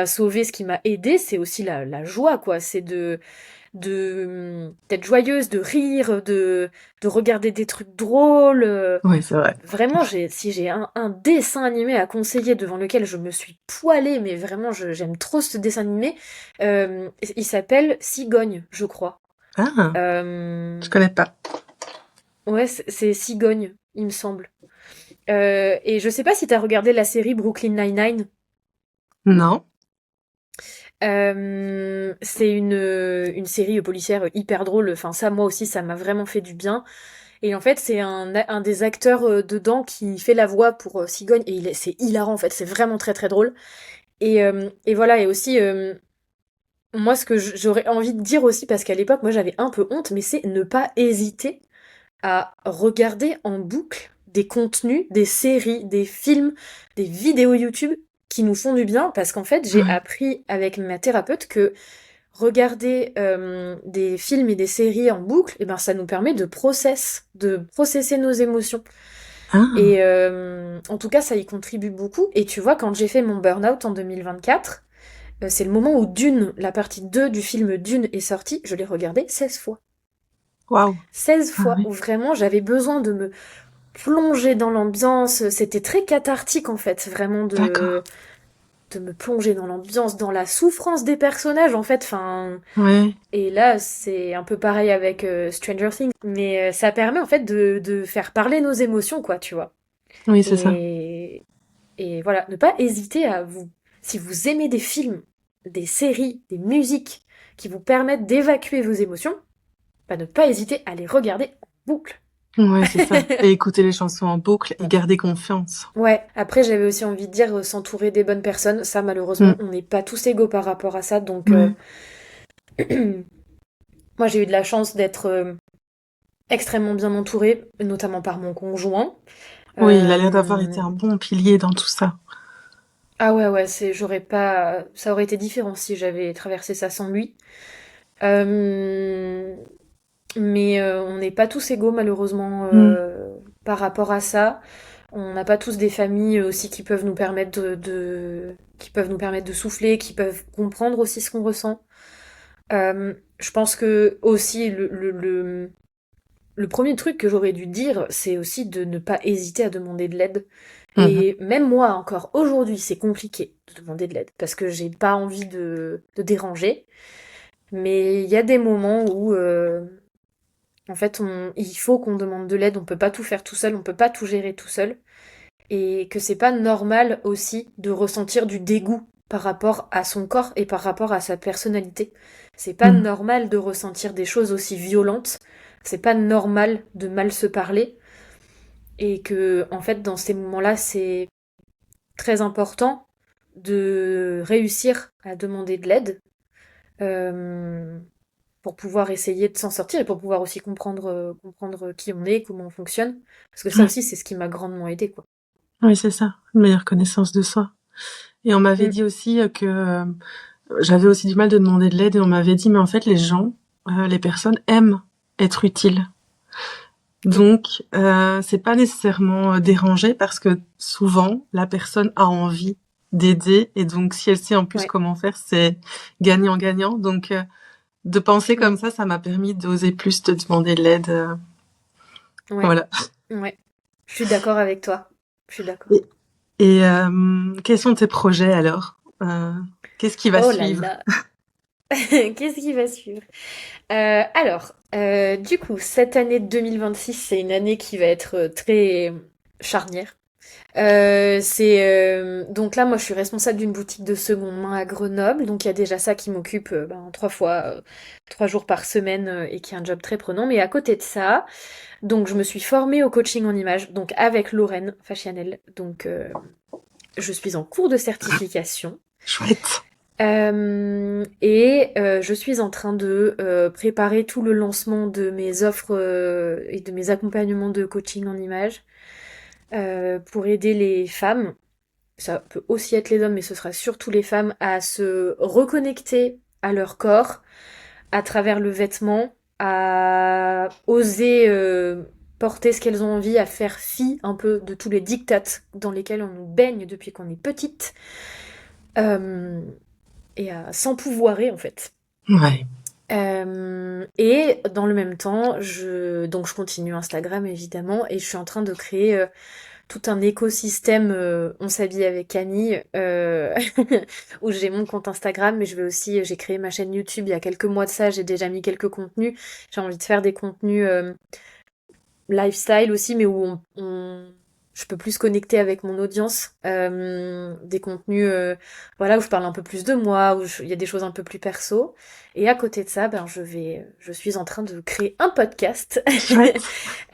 sauvé, ce qui m'a aidé, c'est aussi la joie, quoi. C'est d'être joyeuse, de rire, de regarder des trucs drôles. Oui, c'est vrai. Vraiment, si j'ai un dessin animé à conseiller devant lequel je me suis poilée, mais vraiment, j'aime trop ce dessin animé, il s'appelle Cigogne, je crois. Ah, je Euh, connais pas. ouais, c'est Cigogne, il me semble. Et je sais pas si t'as regardé la série Brooklyn Nine-Nine. Non. C'est une série policière hyper drôle. Enfin, ça, moi aussi, ça m'a vraiment fait du bien. Et en fait, c'est un des acteurs dedans qui fait la voix pour Cigogne. Et c'est hilarant, en fait. C'est vraiment très, très drôle. Et voilà. Et aussi, moi, ce que j'aurais envie de dire aussi, parce qu'à l'époque, moi, j'avais un peu honte, mais c'est ne pas hésiter à regarder en boucle des contenus, des séries, des films, des vidéos YouTube qui nous font du bien parce qu'en fait j'ai Ouais. appris avec ma thérapeute que regarder des films et des séries en boucle, et ben ça nous permet de processer nos émotions. Ah, Et en tout cas ça y contribue beaucoup. Et tu vois quand j'ai fait mon burn-out en 2024, c'est le moment où Dune, la partie 2 du film Dune est sortie, je l'ai regardé 16 fois. waouh. 16 Ah fois oui. où vraiment j'avais besoin de me plonger dans l'ambiance. C'était très cathartique en fait, vraiment D'accord. de me plonger dans l'ambiance, dans la souffrance des personnages en fait. Enfin, Ouais. et là c'est un peu pareil avec Stranger Things, mais ça permet en fait de faire parler nos émotions quoi, tu vois. Oui, c'est ça. Et et voilà, ne pas hésiter à vous, si vous aimez des films, des séries, des musiques qui vous permettent d'évacuer vos émotions, bah ne pas hésiter à les regarder en boucle. Ouais, c'est ça. Et écouter les chansons en boucle et garder confiance. Ouais, après j'avais aussi envie de dire s'entourer des bonnes personnes. Ça, malheureusement, Mm. on n'est pas tous égaux par rapport à ça. Donc, Ouais. moi j'ai eu de la chance d'être extrêmement bien entourée, notamment par mon conjoint. Oui, il a l'air d'avoir été Euh, un bon pilier dans tout ça. Ah ouais, ouais, j'aurais pas, ça aurait été différent si j'avais traversé ça sans lui. Euh, mais on n'est pas tous égaux malheureusement Mm. par rapport à ça. On n'a pas tous des familles aussi qui peuvent nous permettre qui peuvent nous permettre de souffler, qui peuvent comprendre aussi ce qu'on ressent. Je pense que aussi le premier truc que j'aurais dû dire, c'est aussi de ne pas hésiter à demander de l'aide. Mhm. Et même moi, encore aujourd'hui, c'est compliqué de demander de l'aide parce que j'ai pas envie de déranger. Mais il y a des moments où, en fait, il faut qu'on demande de l'aide. On peut pas tout faire tout seul, on peut pas tout gérer tout seul. Et que c'est pas normal aussi de ressentir du dégoût par rapport à son corps et par rapport à sa personnalité. C'est pas Mm. normal de ressentir des choses aussi violentes. C'est pas normal de mal se parler. Et que, en fait, dans ces moments-là, c'est très important de réussir à demander de l'aide euh, pour pouvoir essayer de s'en sortir et pour pouvoir aussi comprendre qui on est, comment on fonctionne. Parce que ça Ouais. aussi, c'est ce qui m'a grandement aidé, quoi. Oui, c'est ça. Une meilleure connaissance de soi. Et on m'avait Mm. dit aussi que j'avais aussi du mal de demander de l'aide et on m'avait dit, mais en fait, les gens, les personnes aiment être utiles. Oui, Donc, c'est pas nécessairement dérangé parce que souvent, la personne a envie d'aider et donc si elle sait en plus ouais. comment faire, c'est gagnant-gagnant. Donc, de penser Mm. comme ça m'a permis d'oser plus te demander de l'aide. Ouais, Voilà. ouais. Je suis d'accord avec toi. Je suis d'accord. Et, quels sont tes projets alors? Qu'est-ce qui va Oh là suivre? là. Qu'est-ce qui va suivre? Alors, du coup, cette année 2026, c'est une année qui va être très charnière. Donc là, moi, je suis responsable d'une boutique de seconde main à Grenoble, donc il y a déjà ça qui m'occupe 3 jours par semaine et qui est un job très prenant. Mais à côté de ça, donc je me suis formée au coaching en image, donc avec Lorraine Fachianel. Donc je suis en cours de certification. Chouette. Je suis en train de préparer tout le lancement de mes offres et de mes accompagnements de coaching en images pour aider les femmes, ça peut aussi être les hommes, mais ce sera surtout les femmes, à se reconnecter à leur corps à travers le vêtement, à oser porter ce qu'elles ont envie, à faire fi un peu de tous les diktats dans lesquels on nous baigne depuis qu'on est petite. Et à s'empouvoirer en fait. Ouais. Et dans le même temps, je continue Instagram évidemment, et je suis en train de créer tout un écosystème On s'habille avec Camille, où j'ai mon compte Instagram, mais j'ai créé ma chaîne YouTube il y a quelques mois de ça, j'ai déjà mis quelques contenus. J'ai envie de faire des contenus lifestyle aussi, mais où je peux plus connecter avec mon audience, des contenus voilà, où je parle un peu plus de moi, où il y a des choses un peu plus perso. Et à côté de ça, je suis en train de créer un podcast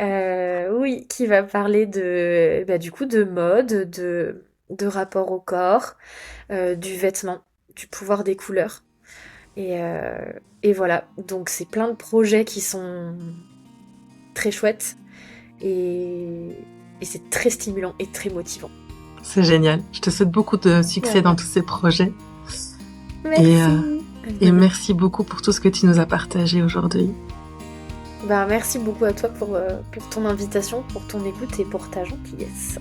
oui, qui va parler du coup de mode, de rapport au corps, du vêtement, du pouvoir des couleurs. Et voilà, donc c'est plein de projets qui sont très chouettes et c'est très stimulant et très motivant. C'est génial. Je te souhaite beaucoup de succès dans tous ces projets. Merci. Et merci beaucoup pour tout ce que tu nous as partagé aujourd'hui. Merci beaucoup à toi pour ton invitation, pour ton écoute et pour ta gentillesse.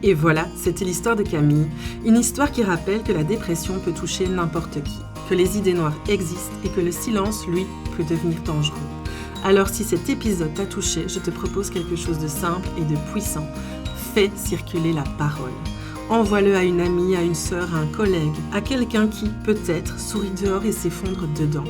Et voilà, c'était l'histoire de Camille, une histoire qui rappelle que la dépression peut toucher n'importe qui, que les idées noires existent et que le silence, lui, peut devenir dangereux. Alors si cet épisode t'a touché, je te propose quelque chose de simple et de puissant. Fais circuler la parole. Envoie-le à une amie, à une sœur, à un collègue, à quelqu'un qui, peut-être, sourit dehors et s'effondre dedans.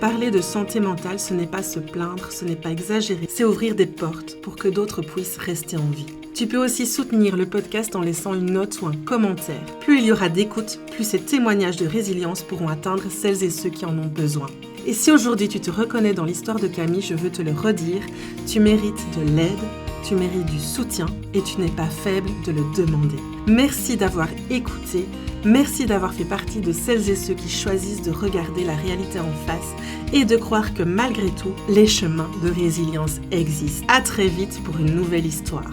Parler de santé mentale, ce n'est pas se plaindre, ce n'est pas exagérer, c'est ouvrir des portes pour que d'autres puissent rester en vie. Tu peux aussi soutenir le podcast en laissant une note ou un commentaire. Plus il y aura d'écoute, plus ces témoignages de résilience pourront atteindre celles et ceux qui en ont besoin. Et si aujourd'hui tu te reconnais dans l'histoire de Camille, je veux te le redire, tu mérites de l'aide, tu mérites du soutien et tu n'es pas faible de le demander. Merci d'avoir écouté, merci d'avoir fait partie de celles et ceux qui choisissent de regarder la réalité en face et de croire que malgré tout, les chemins de résilience existent. À très vite pour une nouvelle histoire.